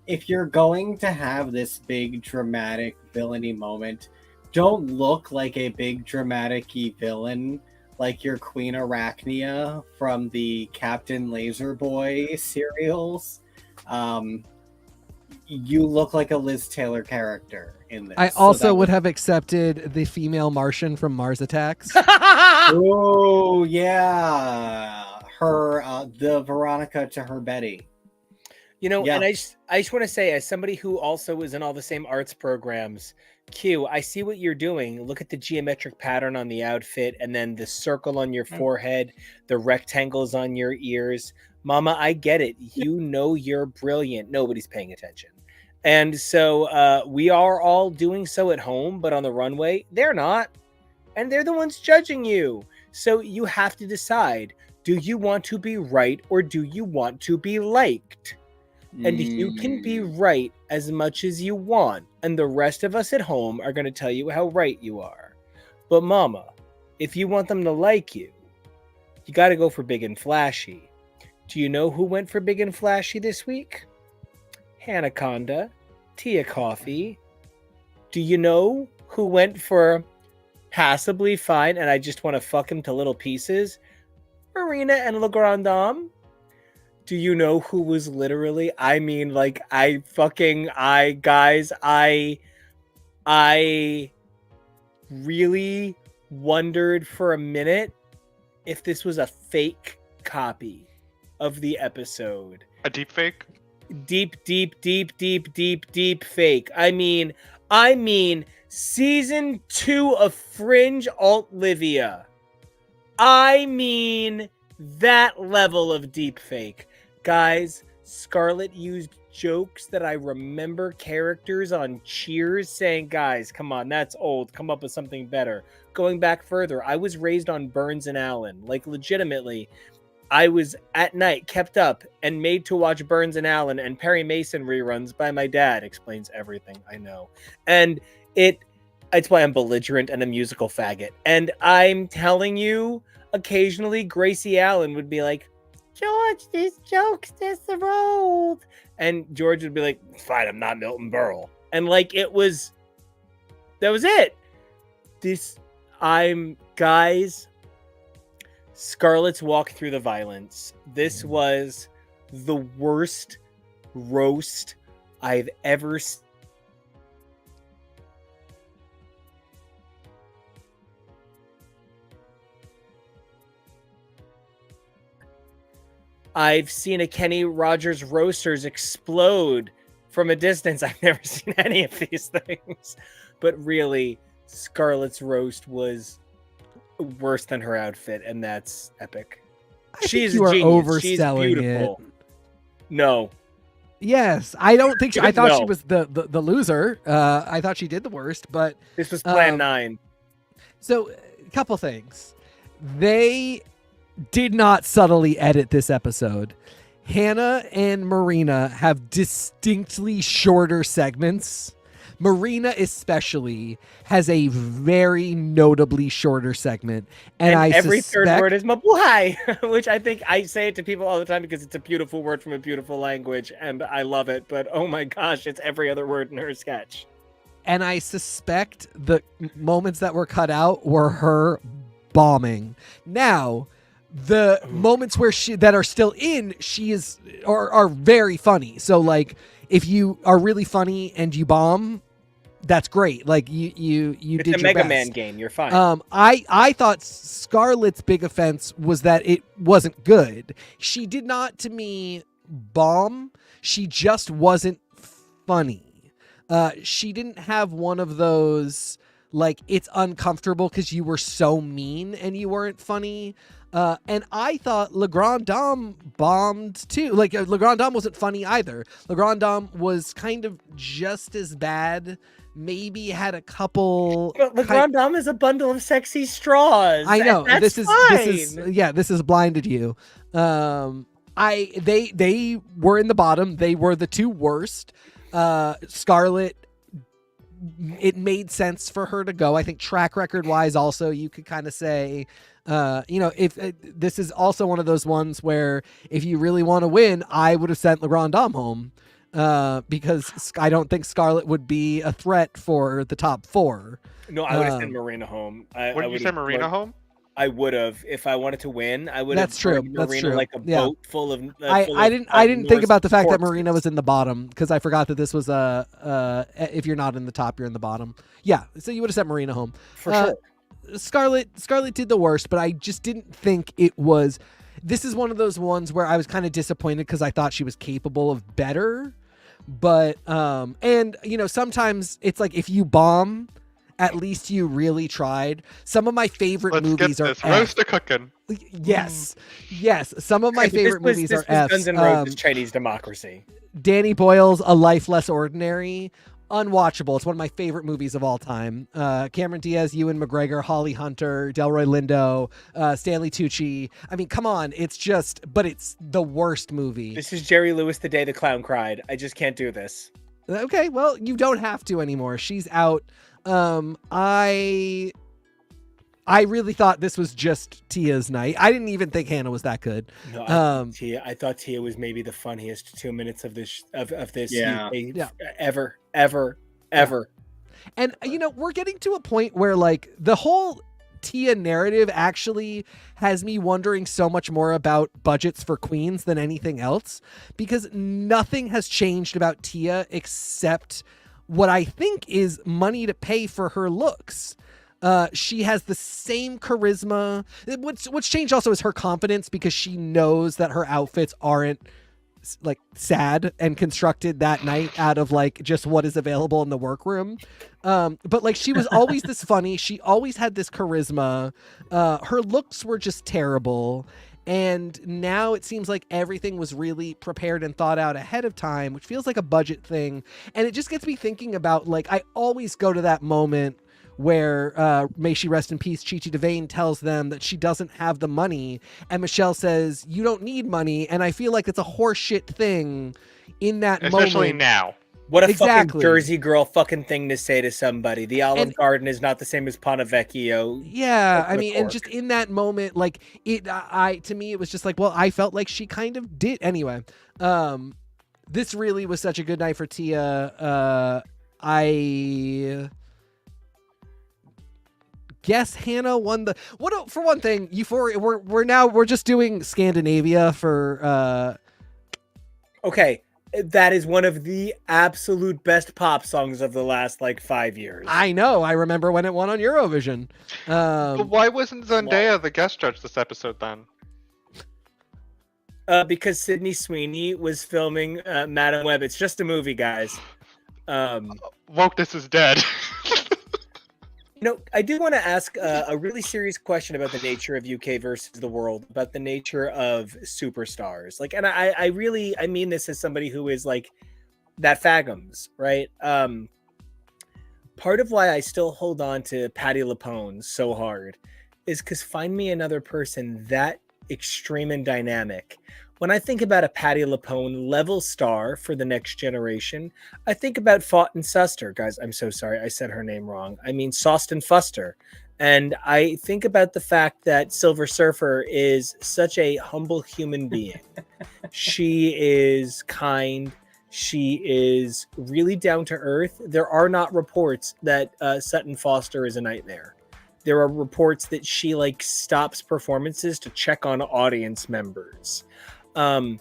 if you're going to have this big dramatic villainy moment, don't look like a big dramatic-y villain like your Queen Arachnia from the Captain Laserboy serials. You look like a Liz Taylor character in this. I also would have accepted the female Martian from Mars Attacks. Oh, yeah. Her, the Veronica to her Betty. You know, Yeah. and I just want to say, as somebody who also was in all the same arts programs, Q, I see what you're doing. Look at the geometric pattern on the outfit, and then the circle on your forehead, the rectangles on your ears. Mama, I get it. You know you're brilliant. Nobody's paying attention. And so we are all doing so at home, but on the runway, they're not. And they're the ones judging you. So you have to decide, do you want to be right or do you want to be liked? And you can be right as much as you want, and the rest of us at home are going to tell you how right you are. But mama, if you want them to like you, you got to go for big and flashy. Do you know who went for big and flashy this week? Hanaconda, Tia Coffee. Do you know who went for passably fine and I just want to fuck him to little pieces? Marina and Le Grand Dame. Do you know who was literally, I mean, like, I really wondered for a minute if this was a fake copy of the episode. A deep fake? Deep fake. I mean, season 2 of Fringe Alt Livia. I mean, that level of deep fake. Guys, Scarlett used jokes that I remember characters on Cheers saying, guys, come on, that's old. Come up with something better. Going back further, I was raised on Burns and Allen. Like, legitimately, I was at night kept up and made to watch Burns and Allen and Perry Mason reruns by my dad. Explains everything, I know. And it's why I'm belligerent and a musical faggot. And I'm telling you, occasionally Gracie Allen would be like, George, these jokes, this are old. And George would be like, fine, I'm not Milton Berle. And like, that was it. Guys, Scarlett's walk through the violence. This was the worst roast I've ever seen. I've seen a Kenny Rogers Roasters explode from a distance. I've never seen any of these things. But really, Scarlett's roast was worse than her outfit, and that's epic. She's you a are genius. She's overselling beautiful. No. Yes, I don't think I thought she No. was the loser. I thought she did the worst, but This was Plan 9. so a couple things. They did not subtly edit this episode. Hannah and Marina have distinctly shorter segments Marina especially has a very notably shorter segment, and I every suspect, third word is mabuhay, which I think I say it to people all the time because it's a beautiful word from a beautiful language, and I love it. But oh my gosh, it's every other word in her sketch. and I suspect the moments that were cut out were her bombing. Now, the moments where that are still in, she is are very funny. So like, if you are really funny and you bomb, that's great. Like you It's did a your Mega best. Man game. You're fine. I thought Scarlett's big offense was that it wasn't good. She did not, to me, bomb. She just wasn't funny. She didn't have one of those, like, it's uncomfortable because you were so mean and you weren't funny. And I thought Le Grand Dame bombed too. Like, Le Grand Dame wasn't funny either. Le Grand Dame was kind of just as bad. Maybe had a couple. But Le Grand Dame is a bundle of sexy straws. I know. That's This is fine. this is blinded you. They were in the bottom. They were the two worst. Scarlett, it made sense for her to go. I think track record wise, also you could kind of say, if this is also one of those ones where if you really want to win, I would have sent Le Grand Dame home, because I don't think Scarlett would be a threat for the top four. No, I would have sent Marina home. Wouldn't you send Marina home? I would have, if I wanted to win. I would That's have true. burned That's Marina true. like a Yeah. boat full of. I didn't think about the fact that corpses. Marina was in the bottom, because I forgot that this was if you're not in the top, you're in the bottom. Yeah, so you would have sent Marina home For sure. Scarlett did the worst, but I just didn't think it was. This is one of those ones where I was kind of disappointed because I thought she was capable of better. But and sometimes it's like if you bomb, at least you really tried. Some of my favorite Let's movies get are this roast a cooking. Yes. Some of my Okay, but favorite movies this are F's. Guns N' Roses Chinese Democracy. Danny Boyle's A Life Less Ordinary, unwatchable. It's one of my favorite movies of all time. Cameron Diaz, Ewan McGregor, Holly Hunter, Delroy Lindo, Stanley Tucci. I mean, come on. It's the worst movie. This is Jerry Lewis, The Day the Clown Cried. I just can't do this. Okay, well, you don't have to anymore. She's out. I really thought this was just Tia's night. I didn't even think Hannah was that good. No, I thought Tia was maybe the funniest 2 minutes of this Yeah. UK ever. And we're getting to a point where like the whole Tia narrative actually has me wondering so much more about budgets for queens than anything else, because nothing has changed about Tia except what I think is money to pay for her looks. She has the same charisma. What's changed also is her confidence, because she knows that her outfits aren't like sad and constructed that night out of like just what is available in the workroom. But like she was always this funny. She always had this charisma. Her looks were just terrible. And now it seems like everything was really prepared and thought out ahead of time, which feels like a budget thing. And it just gets me thinking about, like, I always go to that moment where, may she rest in peace, Chi Chi DeVayne tells them that she doesn't have the money. And Michelle says, you don't need money. And I feel like it's a horseshit thing in that Especially moment. now. What a Exactly. fucking Jersey girl fucking thing to say to somebody. The Olive Garden is not the same as Ponte Vecchio. Yeah, Open I the mean, and cork. just in that moment, like to me, it was just like, well, I felt like she kind of did anyway. This really was such a good night for Tia. I guess Hannah won the for one thing. Euphoria. We're just doing Scandinavia for. Okay, that is one of the absolute best pop songs of the last like 5 years. I know. I remember when it won on Eurovision. But why wasn't Zendaya the guest judge this episode then? Because Sydney Sweeney was filming Madam Web. It's just a movie, guys. Wokeness is dead. I do want to ask a really serious question about the nature of UK versus the world, about the nature of superstars. Like, and I mean this as somebody who is like that fagums, right? Part of why I still hold on to Patti LuPone so hard is because find me another person that extreme and dynamic. When I think about a Patti LuPone level star for the next generation, I think about Fought and Suster. Guys, I'm so sorry. I said her name wrong. I mean Sauce and Fuster. And I think about the fact that Silver Surfer is such a humble human being. She is kind. She is really down to earth. There are not reports that Sutton Foster is a nightmare. There are reports that she stops performances to check on audience members. How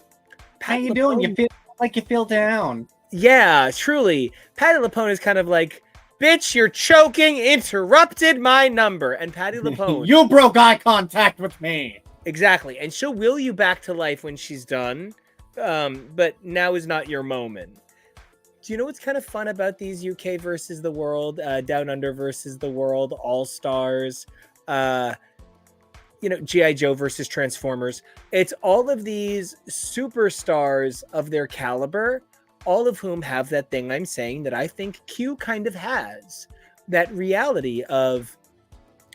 you doing? You feel like you feel down. Yeah, truly. Patti LuPone is kind of like, bitch, you're choking, interrupted my number. And Patti LuPone. You broke eye contact with me. Exactly. And she'll will you back to life when she's done. But now is not your moment. Do you know what's kind of fun about these UK versus the world, Down Under versus the world, All Stars, G.I. Joe versus Transformers? It's all of these superstars of their caliber, all of whom have that thing I'm saying that I think Q kind of has. That reality of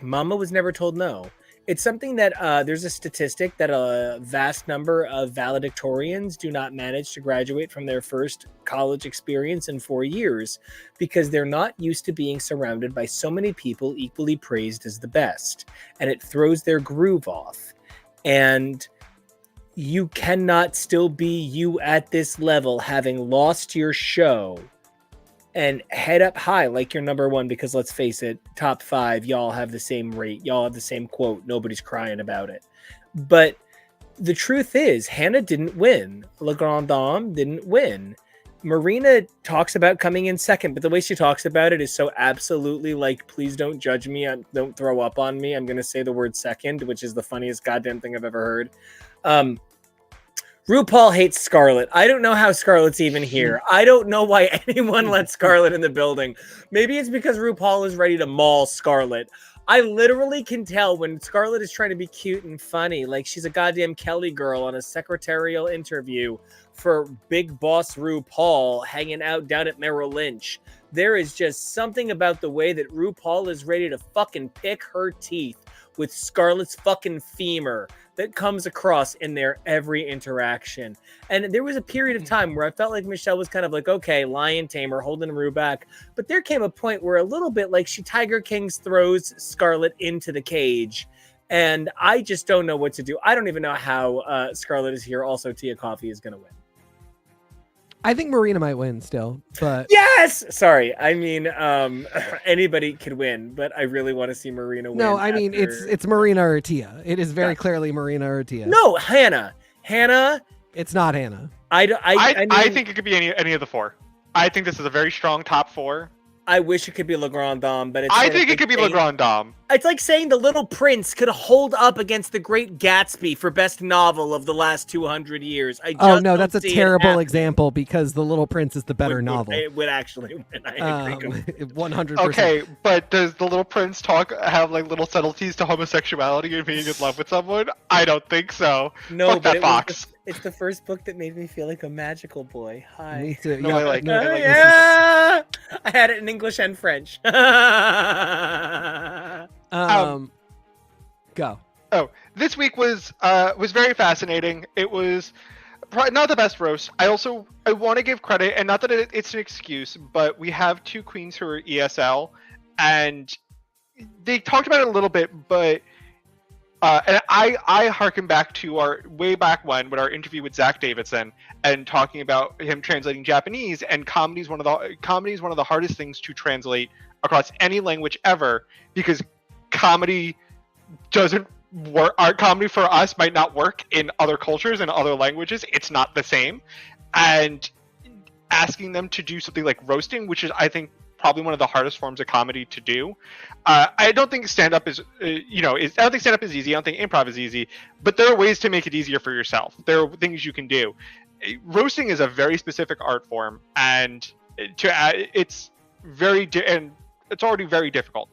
Mama was never told no. It's something that there's a statistic that a vast number of valedictorians do not manage to graduate from their first college experience in 4 years because they're not used to being surrounded by so many people equally praised as the best. And it throws their groove off. And you cannot still be you at this level having lost your show and head up high like you're number one, because let's face it, top 5, y'all have the same rate, y'all have the same quote, nobody's crying about it. But the truth is, Hannah didn't win. Le Grand Dame didn't win. Marina talks about coming in second, but the way she talks about it is so absolutely like, please don't judge me, don't throw up on me, I'm going to say the word second, which is the funniest goddamn thing I've ever heard. RuPaul hates Scarlett. I don't know how Scarlett's even here. I don't know why anyone let Scarlett in the building. Maybe it's because RuPaul is ready to maul Scarlett. I literally can tell when Scarlett is trying to be cute and funny, like she's a goddamn Kelly girl on a secretarial interview for Big Boss RuPaul hanging out down at Merrill Lynch. There is just something about the way that RuPaul is ready to fucking pick her teeth with Scarlett's fucking femur that comes across in their every interaction. And there was a period of time where I felt like Michelle was kind of like, okay, lion tamer, holding Rue back. But there came a point where a little bit like she Tiger Kings throws Scarlett into the cage. And I just don't know what to do. I don't even know how Scarlett is here. Also, Tia Coffee is going to win. I think Marina might win still, but yes. Sorry, I mean anybody could win, but I really want to see Marina win. No, I mean it's Marina or Tia. It is very clearly Marina or Tia. No, Hannah. It's not Hannah. I think it could be any of the 4. I think this is a very strong top 4. I wish it could be Le Grand Dame, but it's I think it could be Le Grand Dame. It's like saying The Little Prince could hold up against The Great Gatsby for best novel of the last 200 years. Oh no, that's a terrible example because The Little Prince is the better novel. It would actually win. I agree. 100%. Okay, but does The Little Prince have like little subtleties to homosexuality and being in love with someone? I don't think so. No, fuck that Fox. It's the first book that made me feel like a magical boy. Hi. Me too. No, I like it. Yeah. I had it in English and French. Go. Oh, this week was very fascinating. It was probably not the best roast. I want to give credit, and not that it's an excuse, but we have 2 queens who are ESL, and they talked about it a little bit, but and I harken back to our way back when with our interview with Zach Davidson and talking about him translating Japanese, and comedy is one of the hardest things to translate across any language ever, because comedy doesn't work. Art comedy for us might not work in other cultures and other languages. It's not the same. And asking them to do something like roasting, which is, I think, probably one of the hardest forms of comedy to do. I don't think stand-up is, I don't think stand-up is easy. I don't think improv is easy. But there are ways to make it easier for yourself. There are things you can do. Roasting is a very specific art form, and it's it's already very difficult.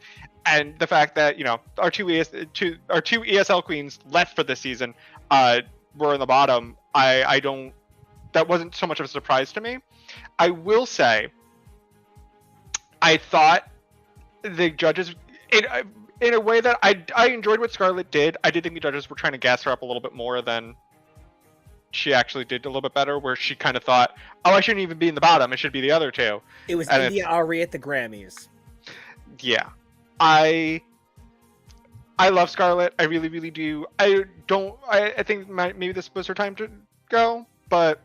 And the fact that our two ESL queens left for this season were in the bottom, that wasn't so much of a surprise to me. I will say, I thought the judges in a way that I enjoyed what Scarlett did. I did think the judges were trying to gas her up a little bit more than she actually did a little bit better, where she kind of thought, oh, I shouldn't even be in the bottom. It should be the other two. It was And India Ari at the Grammys. Yeah. I love Scarlett. I really, really do. I think maybe this was her time to go, but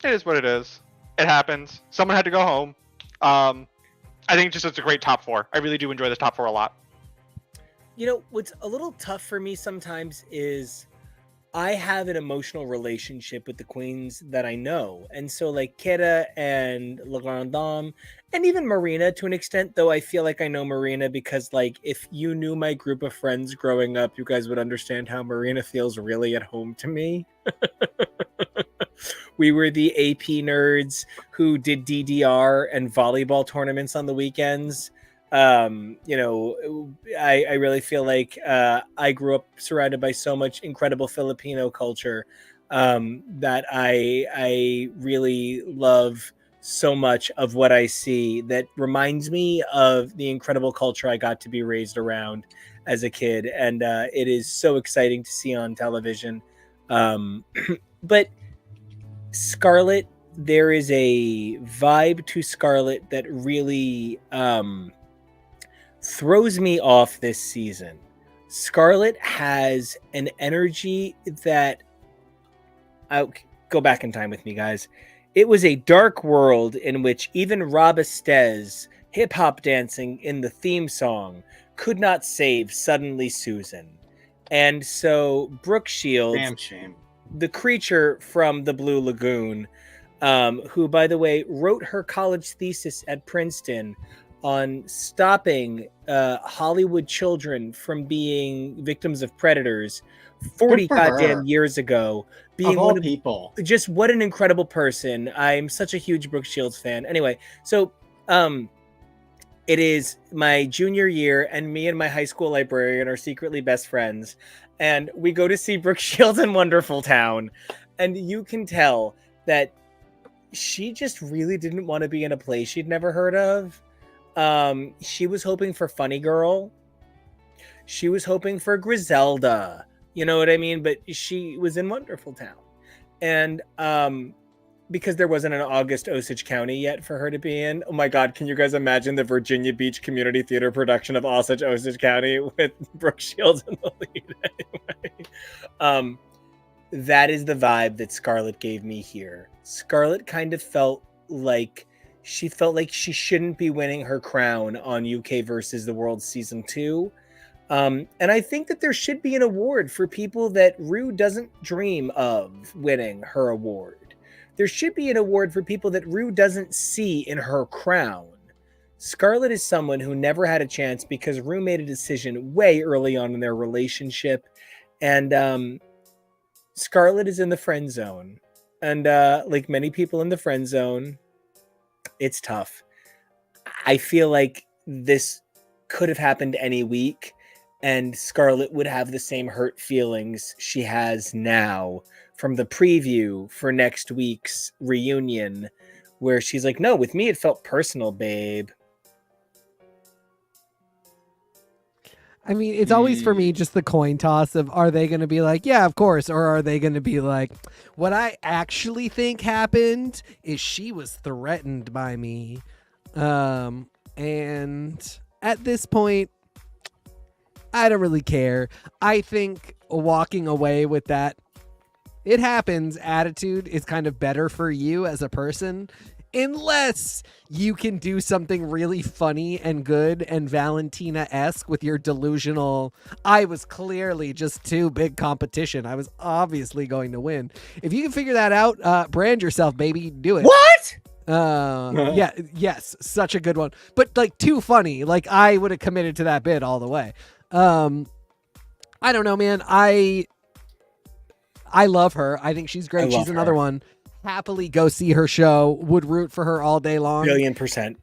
it is what it is. It happens. Someone had to go home. I think just it's a great top four. I really do enjoy this top four a lot. You know, what's a little tough for me sometimes is I have an emotional relationship with the queens that I know. And so like Kera and La Grande Dame, and even Marina to an extent, though I feel like I know Marina because like if you knew my group of friends growing up, you guys would understand how Marina feels really at home to me. We were the AP nerds who did DDR and volleyball tournaments on the weekends. You know, I really feel like I grew up surrounded by so much incredible Filipino culture that I really love so much of what I see that reminds me of the incredible culture I got to be raised around as a kid. And it is so exciting to see on television. But Scarlett, there is a vibe to Scarlett that really throws me off this season. Scarlett has an energy that go back in time with me, guys. It was a dark world in which even Rob Estes hip hop dancing in the theme song could not save Suddenly Susan. And so Brooke Shields, Damn shame. the creature from the Blue Lagoon, who, by the way, wrote her college thesis at Princeton on stopping Hollywood children from being victims of predators 40 Good for her. goddamn years ago. Being Of all one of people. just what an incredible person. I'm such a huge Brooke Shields fan. Anyway, so it is my junior year, and me and my high school librarian are secretly best friends. And we go to see Brooke Shields in Wonderful Town. And you can tell that she just really didn't want to be in a play she'd never heard of. She was hoping for Funny Girl. She was hoping for Griselda. You know what I mean? But she was in Wonderful Town. And because there wasn't an August Osage County yet for her to be in. Oh my God, can you guys imagine the Virginia Beach Community Theater production of Osage County with Brooke Shields in the lead? Anyway, that is the vibe that Scarlett gave me here. Scarlett kind of felt like she shouldn't be winning her crown on UK versus the World Season 2. And I think that there should be an award for people that Rue doesn't dream of winning her award. There should be an award for people that Rue doesn't see in her crown. Scarlett is someone who never had a chance because Rue made a decision way early on in their relationship. And Scarlett is in the friend zone. And like many people in the friend zone, it's tough. I feel like this could have happened any week, and Scarlett would have the same hurt feelings she has now from the preview for next week's reunion, where she's like, no, with me it felt personal, babe. I mean, it's always for me just the coin toss of, are they going to be like, yeah, of course, or are they going to be like, what I actually think happened is she was threatened by me. And at this point, I don't really care. I think walking away with that it happens attitude is kind of better for you as a person, unless you can do something really funny and good and Valentina-esque with your delusional, I was clearly just too big competition. I was obviously going to win. If you can figure that out, brand yourself, baby. Do it. What? Yeah, yes, such a good one. But like too funny. Like I would have committed to that bit all the way. I don't know, man. I love her. I think she's great. She's another one. Happily go see her show. Would root for her all day long. 1,000,000%.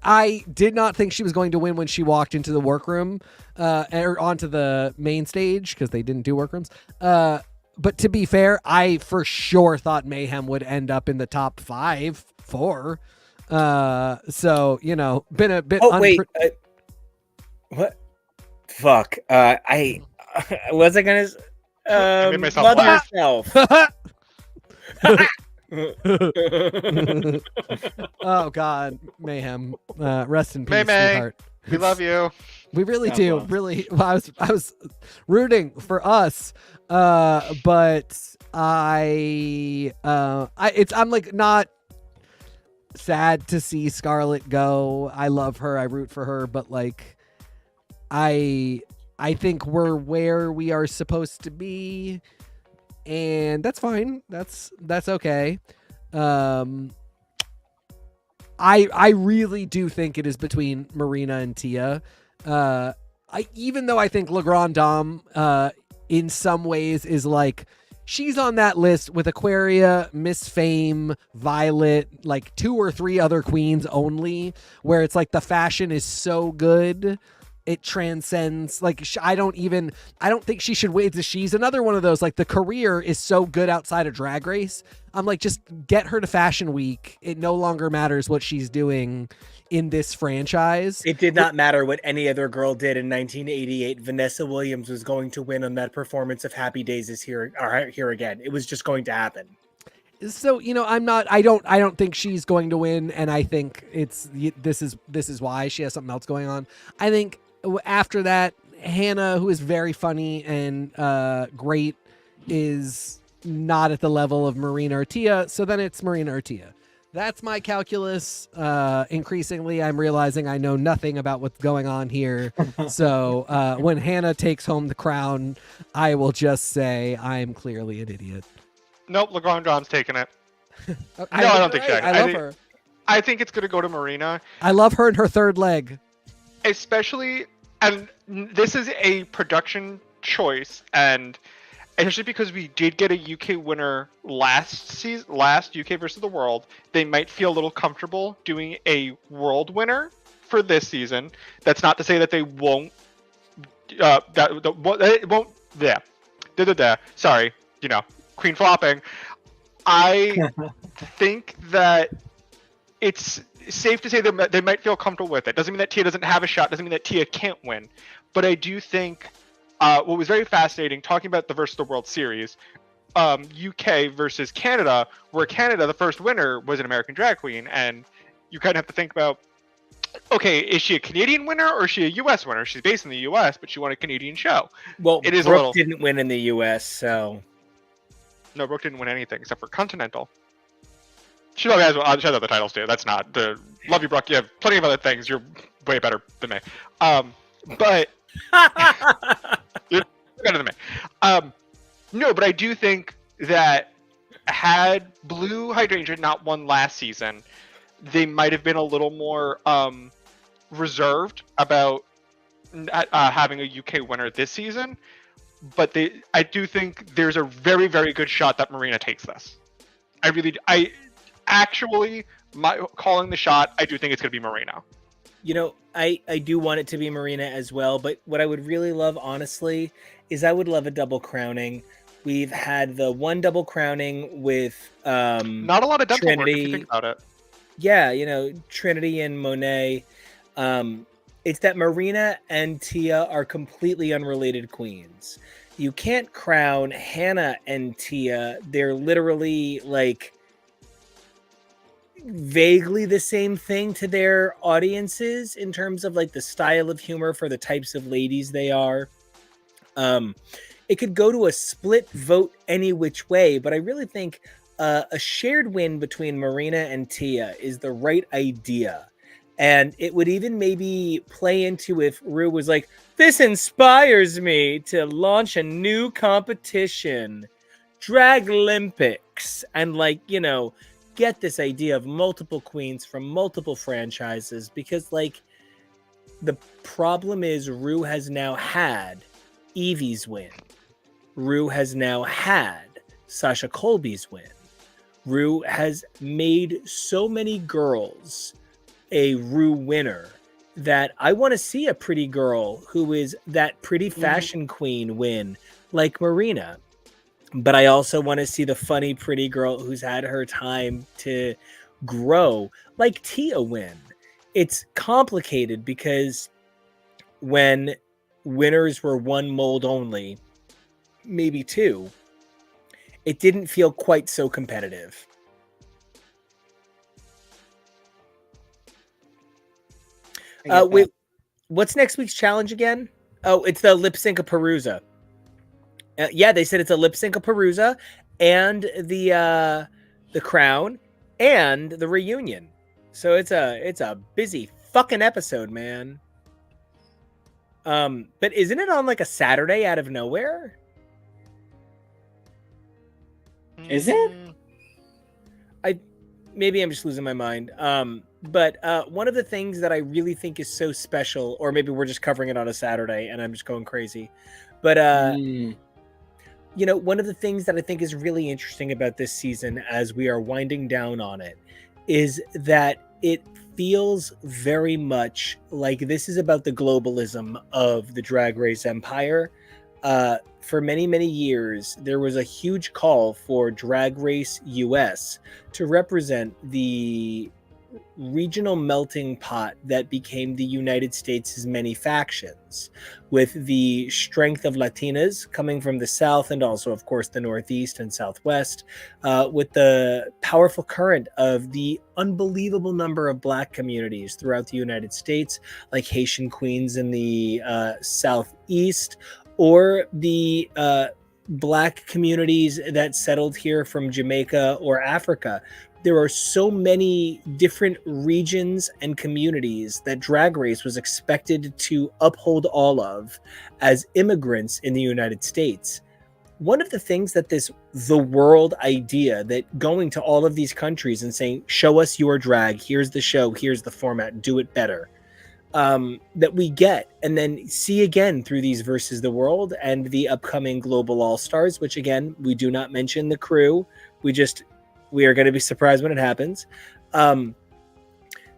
I did not think she was going to win when she walked into the workroom or onto the main stage because they didn't do workrooms. But to be fair, I for sure thought Mayhem would end up in the top 4. So, you know, been a bit. Oh, wait. What? Fuck. I was I gonna. I made myself Love laugh. yourself. Oh God, mayhem. Rest in peace, May May. sweetheart. We love you. We really God do. bless. Really, well, I was rooting for us, but I'm like not sad to see Scarlett go. I love her. I root for her, but like, I think we're where we are supposed to be, and that's fine. That's okay. I really do think it is between Marina and Tia. Even though I think Le Grand Dame in some ways is like, she's on that list with Aquaria, Miss Fame, Violet, like 2 or 3 other queens only, where it's like the fashion is so good. It transcends, like, I don't think she should wait. She's another one of those, like, the career is so good outside of Drag Race. I'm like, just get her to Fashion Week. It no longer matters what she's doing in this franchise. It did not matter what any other girl did in 1988. Vanessa Williams was going to win on that performance of Happy Days is Here Again. It was just going to happen. So, I don't think she's going to win, and I think this is why she has something else going on. I think after that, Hannah, who is very funny and great, is not at the level of Marina or Tia, so then it's Marina or Tia. That's my calculus. Increasingly, I'm realizing I know nothing about what's going on here. So when Hannah takes home the crown, I will just say I'm clearly an idiot. Nope, Le Grand Dame's taking it. I don't think she- I love her. I think it's going to go to Marina. I love her and her third leg. Especially, and this is a production choice, and especially because we did get a UK winner last UK versus the World, they might feel a little comfortable doing a World winner for this season. That's not to say that they won't. It won't. Yeah. Sorry, Queen flopping. I think that it's safe to say that they might feel comfortable with it. Doesn't mean that Tia doesn't have a shot. Doesn't mean that Tia can't win. But I do think what was very fascinating, talking about the Versus the World series, UK versus Canada, where Canada, the first winner, was an American drag queen. And you kind of have to think about, okay, is she a Canadian winner or is she a US winner? She's based in the US, but she won a Canadian show. Well, It is Brooke didn't win in the US, so... No, Brooke didn't win anything except for Continental. She probably has other titles too. That's not the love you, Brooke. You have plenty of other things. You're way better than me. But you're better than me. No, but I do think that had Blue Hydrangea not won last season, they might have been a little more reserved about having a UK winner this season. But I do think there's a very, very good shot that Marina takes this. Calling the shot, I do think it's going to be Marina. I do want it to be Marina as well, but what I would really love, honestly, is I would love a double crowning. We've had the one double crowning with not a lot of dental Trinity. work if you think about it. Yeah, Trinity and Monet. It's that Marina and Tia are completely unrelated queens. You can't crown Hannah and Tia. They're literally like vaguely the same thing to their audiences in terms of like the style of humor for the types of ladies they are. It could go to a split vote any which way, but I really think a shared win between Marina and Tia is the right idea. And it would even maybe play into if Ru was like, this inspires me to launch a new competition, Drag Olympics, and get this idea of multiple queens from multiple franchises, because the problem is Ru has now had Evie's win. Ru has now had Sasha Colby's win. Ru has made so many girls a Ru winner that I want to see a pretty girl who is that pretty fashion queen win like Marina. But I also want to see the funny, pretty girl who's had her time to grow like Tia win. It's complicated because when winners were one mold only, maybe two, it didn't feel quite so competitive. Wait, what's next week's challenge again? Oh, it's the lip sync of Perusa. Yeah, they said it's a lip sync of Perusa and the crown and the reunion. So it's a busy fucking episode, man. But isn't it on like a Saturday out of nowhere? Is it? Maybe I'm just losing my mind. But one of the things that I really think is so special, or maybe we're just covering it on a Saturday and I'm just going crazy. But you know, one of the things that I think is really interesting about this season as we are winding down on it is that it feels very much like this is about the globalism of the Drag Race empire. For many, many years, there was a huge call for Drag Race US to represent the regional melting pot that became the United States' many factions, with the strength of Latinas coming from the South and also, of course, the Northeast and Southwest, with the powerful current of the unbelievable number of Black communities throughout the United States, like Haitian Queens in the Southeast, or the Black communities that settled here from Jamaica or Africa. There are so many different regions and communities that Drag Race was expected to uphold all of as immigrants in the United States. One of the things that the world idea that going to all of these countries and saying, show us your drag, here's the show, here's the format, do it better, that we get and then see again through these Versus the World and the upcoming Global All-Stars, which again, we do not mention the crew. We are going to be surprised when it happens.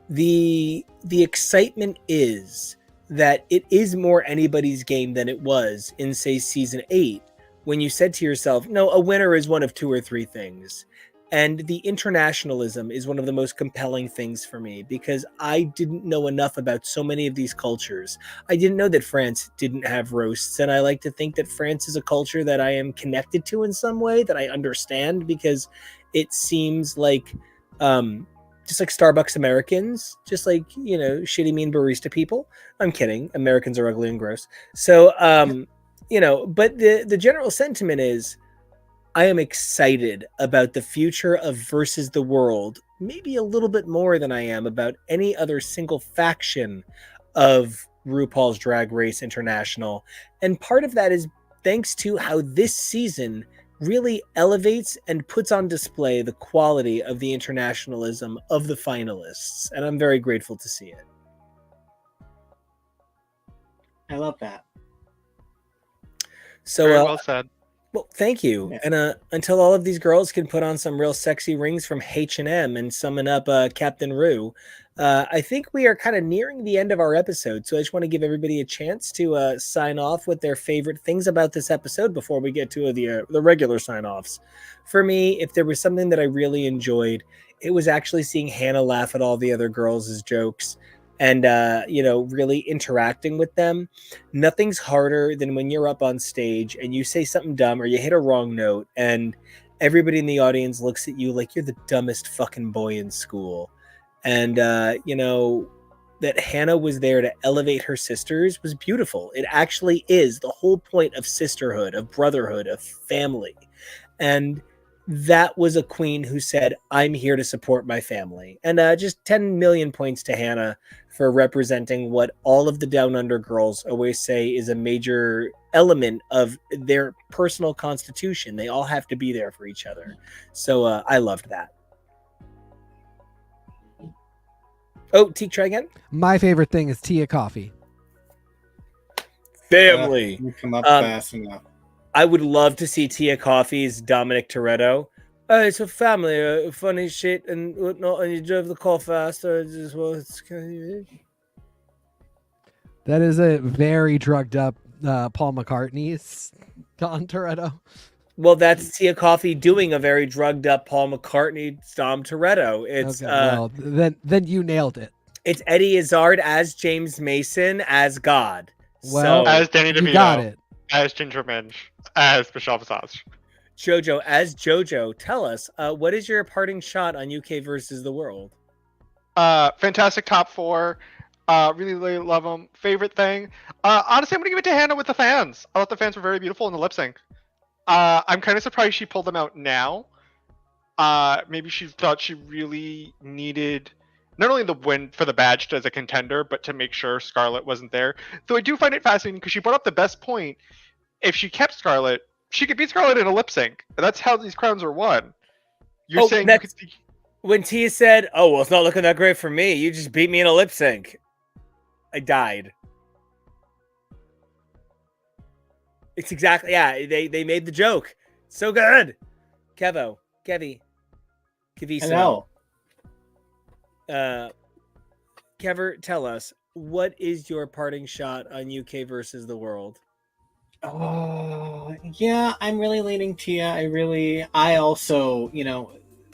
The excitement is that it is more anybody's game than it was in, say, season 8, when you said to yourself, no, a winner is one of 2 or 3 things. And the internationalism is one of the most compelling things for me, because I didn't know enough about so many of these cultures. I didn't know that France didn't have roasts, and I like to think that France is a culture that I am connected to in some way, that I understand, because it seems like just like Starbucks Americans, just like, you know, shitty, mean barista people. I'm kidding. Americans are ugly and gross. So, you know, but the general sentiment is, I am excited about the future of Versus the World, maybe a little bit more than I am about any other single faction of RuPaul's Drag Race International. And part of that is thanks to how this season really elevates and puts on display the quality of the internationalism of the finalists. And I'm very grateful to see it. I love that. So, Very well said. well, thank you. Yeah. And until all of these girls can put on some real sexy rings from H&M and summon up Captain Rue, I think we are kind of nearing the end of our episode. So I just want to give everybody a chance to sign off with their favorite things about this episode before we get to the regular sign-offs. For me, if there was something that I really enjoyed, it was actually seeing Hannah laugh at all the other girls' jokes and, you know, really interacting with them. Nothing's harder than when you're up on stage and you say something dumb or you hit a wrong note and everybody in the audience looks at you like you're the dumbest fucking boy in school. And, you know, that Hannah was there to elevate her sisters was beautiful. It actually is the whole point of sisterhood, of brotherhood, of family. And that was a queen who said, I'm here to support my family. And just 10 million points to Hannah for representing what all of the Down Under girls always say is a major element of their personal constitution. They all have to be there for each other. So I loved that. Oh, Teak, try again. My favorite thing is tea or coffee. Family. You come up fast enough. I would love to see Tia Coffee's Dominic Toretto. It's a family, funny shit and whatnot, and you drove the car faster. Just, well, That is a very drugged up Paul McCartney's Don Toretto. well, that's Tia Coffee doing a very drugged up Paul McCartney Dom Toretto. It's Okay, well, then you nailed it. It's Eddie Izzard as James Mason as God. Well, So, As Danny you DeVito. got it. As Ginger Minch. As Michelle Visage. Jojo, as Jojo, tell us, what is your parting shot on UK versus the world? Fantastic top 4. Really, really love them. Favorite thing. Honestly, I'm gonna give it to Hannah with the fans. I thought the fans were very beautiful in the lip sync. I'm kind of surprised she pulled them out now. Maybe she thought she really needed not only the win for the badge as a contender, but to make sure Scarlett wasn't there. Though I do find it fascinating because she brought up the best point. If she kept Scarlett, she could beat Scarlett in a lip sync. That's how these crowns are won. You're saying you could see... When Tia said, "Oh, well, it's not looking that great for me. You just beat me in a lip sync," I died. It's exactly, yeah. They made the joke. So good. Keviso. Hello. Kever, tell us, what is your parting shot on UK versus the world? Oh, yeah, I'm really leaning Tia. I also,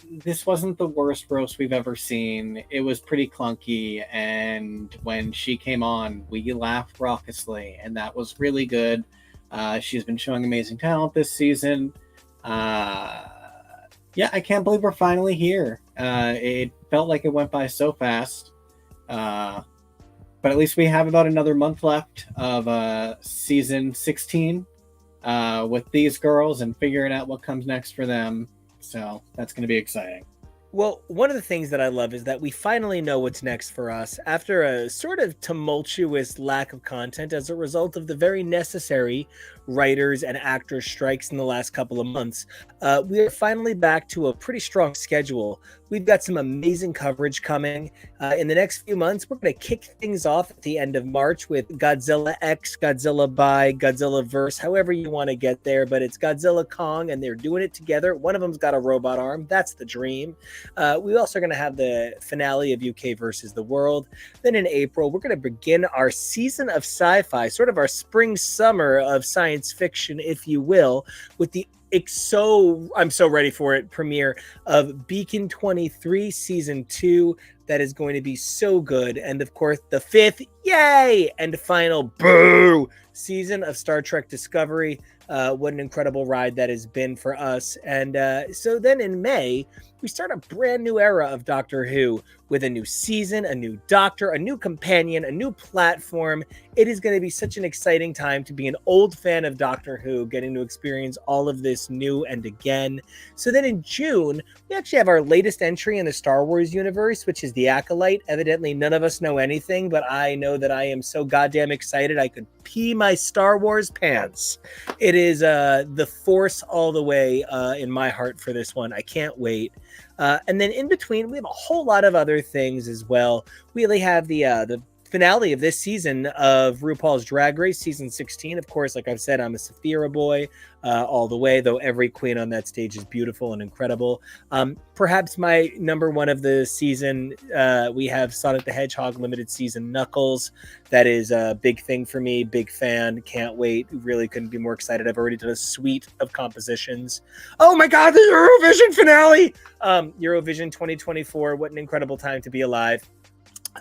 this wasn't the worst roast we've ever seen. It was pretty clunky, and when she came on, we laughed raucously, and that was really good. She's been showing amazing talent this season. Yeah, I can't believe we're finally here. It felt like it went by so fast. But at least we have about another month left of season 16 with these girls and figuring out what comes next for them. So that's going to be exciting. Well, one of the things that I love is that we finally know what's next for us after a sort of tumultuous lack of content as a result of the very necessary writers and actors strikes in the last couple of months. We are finally back to a pretty strong schedule. We've got some amazing coverage coming. In the next few months, we're going to kick things off at the end of March with Godzilla X, Godzilla by, Godzilla Verse, however you want to get there, but it's Godzilla Kong, and they're doing it together. One of them's got a robot arm. That's the dream. We also are going to have the finale of UK versus the world. Then in April, we're going to begin our season of sci-fi, sort of our spring-summer of science fiction, if you will, with the I'm so ready for it premiere of Beacon 23 season 2. That is going to be so good. And of course, the 5th, yay, and final boo season of Star Trek Discovery. What an incredible ride that has been for us. And so then in May, we start a brand new era of Doctor Who with a new season, a new doctor, a new companion, a new platform. It is going to be such an exciting time to be an old fan of Doctor Who, getting to experience all of this new and again. So then in June, we actually have our latest entry in the Star Wars universe, which is The Acolyte. Evidently, none of us know anything, but I know that I am so goddamn excited I could pee my Star Wars pants. It is the Force all the way in my heart for this one. I can't wait. And then in between, we have a whole lot of other things as well. We really have the finale of this season of RuPaul's Drag Race, season 16. Of course, like I've said, I'm a Saphira boy all the way, though every queen on that stage is beautiful and incredible. Perhaps my number one of the season, we have Sonic the Hedgehog limited season Knuckles. That is a big thing for me, big fan, can't wait. Really couldn't be more excited. I've already done a suite of compositions. Oh my God, the Eurovision finale! Eurovision 2024, what an incredible time to be alive.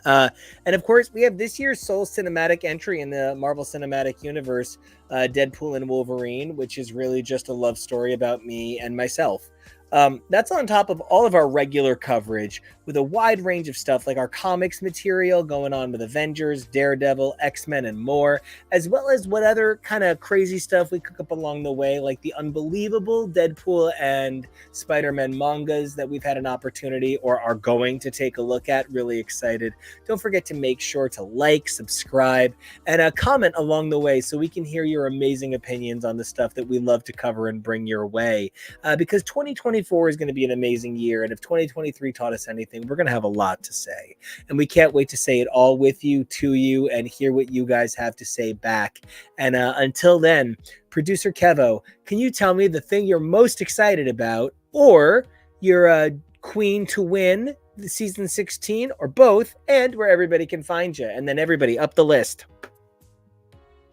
And of course, we have this year's sole cinematic entry in the Marvel Cinematic Universe, Deadpool and Wolverine, which is really just a love story about me and myself. That's on top of all of our regular coverage with a wide range of stuff like our comics material going on with Avengers, Daredevil, X-Men, and more, as well as what other kind of crazy stuff we cook up along the way, like the unbelievable Deadpool and Spider-Man mangas that we've had an opportunity or are going to take a look at. Really excited. Don't forget to make sure to like, subscribe, and comment along the way so we can hear your amazing opinions on the stuff that we love to cover and bring your way. Because 2024 is going to be an amazing year, and if 2023 taught us anything, we're going to have a lot to say, and we can't wait to say it all with you, to you, and hear what you guys have to say back. And until then, producer Kevo, can you tell me the thing you're most excited about, or your queen to win the season 16, or both, and where everybody can find you? And then everybody up the list.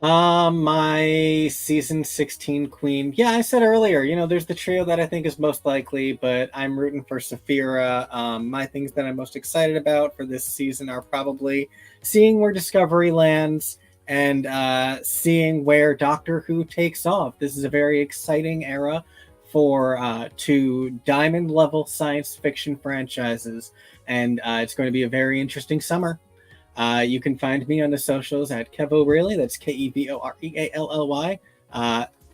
My season 16 queen. Yeah, I said earlier, there's the trio that I think is most likely, but I'm rooting for Saphira. My things that I'm most excited about for this season are probably seeing where Discovery lands and seeing where Doctor Who takes off. This is a very exciting era for two diamond level science fiction franchises, and it's going to be a very interesting summer. You can find me on the socials at Kev O'Reilly. That's KEVOREALLY.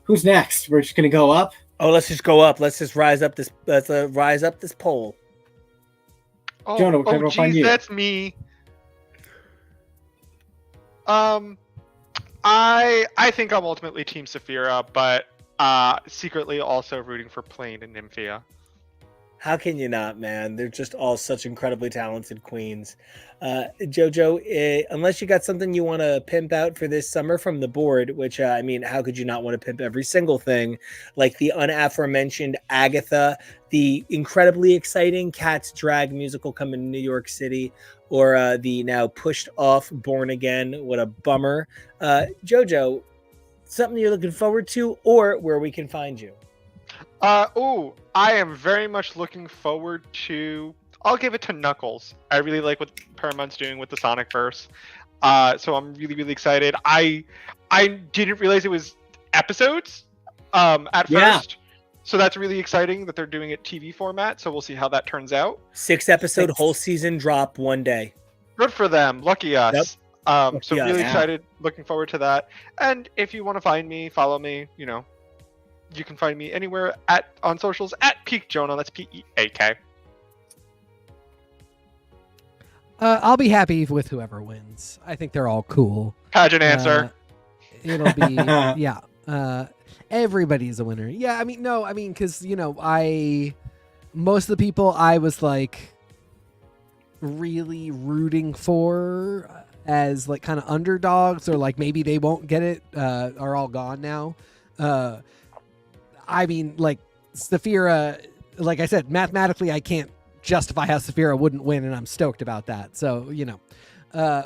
Who's next? We're just gonna go up. Oh, let's just go up. Let's just rise up this. Let's rise up this pole. Oh, Jonah, where can everyone find you? That's me. I think I'm ultimately Team Saphira, but secretly also rooting for Plane and Nymphia. How can you not, man? They're just all such incredibly talented queens. Jojo, unless you got something you want to pimp out for this summer from the board, which, I mean, how could you not want to pimp every single thing? Like the unaforementioned Agatha, the incredibly exciting Cats drag musical coming to New York City, or the now pushed off Born Again. What a bummer. Jojo, something you're looking forward to, or where we can find you? I am very much looking forward to. I'll give it to Knuckles. I really like what Paramount's doing with the Sonic verse. So I'm really, really excited. I didn't realize it was episodes at first. So that's really exciting that they're doing it TV format. So we'll see how that turns out. 6-episode whole season drop one day. Good for them. Lucky us. Yep. So really excited. Looking forward to that. And if you want to find me, follow me, you can find me anywhere on socials at Peak Jonah. That's PEAK. I'll be happy with whoever wins. I think they're all cool. Pageant answer. It'll be yeah. Everybody's a winner. Yeah, I mean, because most of the people I was like really rooting for as like kind of underdogs, or like maybe they won't get it, are all gone now. I mean, like Saphira, like I said, mathematically, I can't justify how Saphira wouldn't win, and I'm stoked about that. So,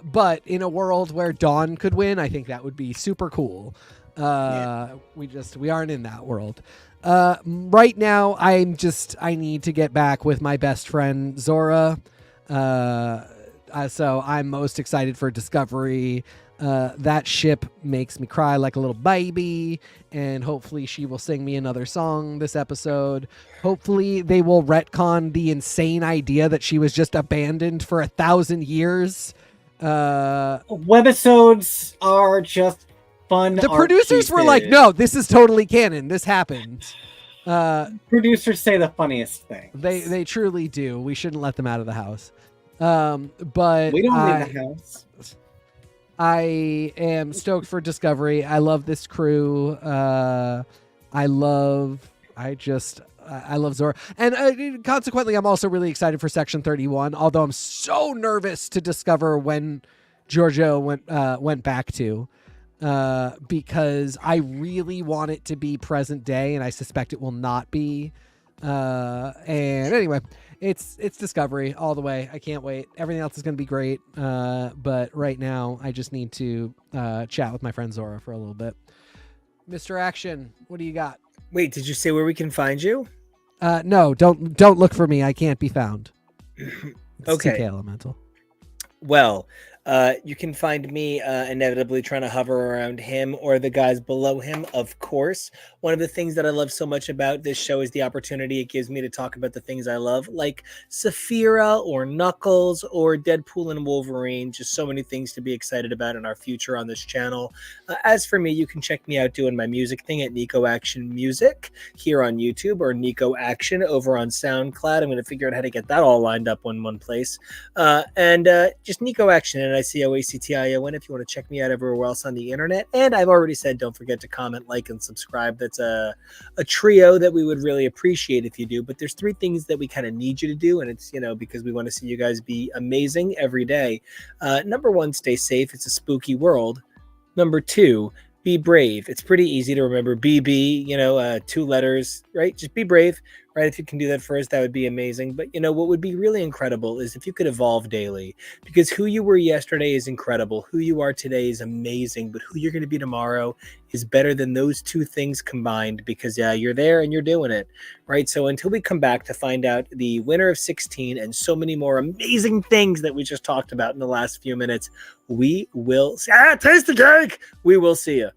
but in a world where Dawn could win, I think that would be super cool. We aren't in that world. Right now, I need to get back with my best friend, Zora. So I'm most excited for Discovery. That ship makes me cry like a little baby, and hopefully she will sing me another song this episode. Hopefully they will retcon the insane idea that she was just abandoned for 1,000 years. Webisodes are just fun. The producers were like, no, this is totally canon. This happened. Producers say the funniest things. They truly do. We shouldn't let them out of the house. But we don't leave the house. I am stoked for Discovery. I love this crew. I love Zora. And consequently, I'm also really excited for Section 31, although I'm so nervous to discover when Giorgio went back to, because I really want it to be present day, and I suspect it will not be. And anyway, it's Discovery all the way. I can't wait. Everything else is going to be great. But right now, I just need to chat with my friend Zora for a little bit. Mr. Action, what do you got? Wait, did you say where we can find you? No, don't look for me. I can't be found. It's Okay. TK Elemental. Well, you can find me inevitably trying to hover around him or the guys below him, of course. One of the things that I love so much about this show is the opportunity it gives me to talk about the things I love, like Saphira or Knuckles or Deadpool and Wolverine. Just so many things to be excited about in our future on this channel. As for me, you can check me out doing my music thing at Nico Action Music here on YouTube, or Nico Action over on SoundCloud. I'm going to figure out how to get that all lined up in one place. And just Nico Action, and NICOACTION if you want to check me out everywhere else on the internet. And I've already said, don't forget to comment, like, and subscribe. That's a trio that we would really appreciate if you do. But there's 3 things that we kind of need you to do, and it's, because we want to see you guys be amazing every day. Number 1, stay safe. It's a spooky world. Number 2, be brave. It's pretty easy to remember. BB, 2 letters, right? Just be brave. right? If you can do that first, that would be amazing. But you know, what would be really incredible is if you could evolve daily, because who you were yesterday is incredible. Who you are today is amazing, but who you're going to be tomorrow is better than those two things combined, because you're there and you're doing it, right? So until we come back to find out the winner of 16 and so many more amazing things that we just talked about in the last few minutes, we will taste the cake. We will see you.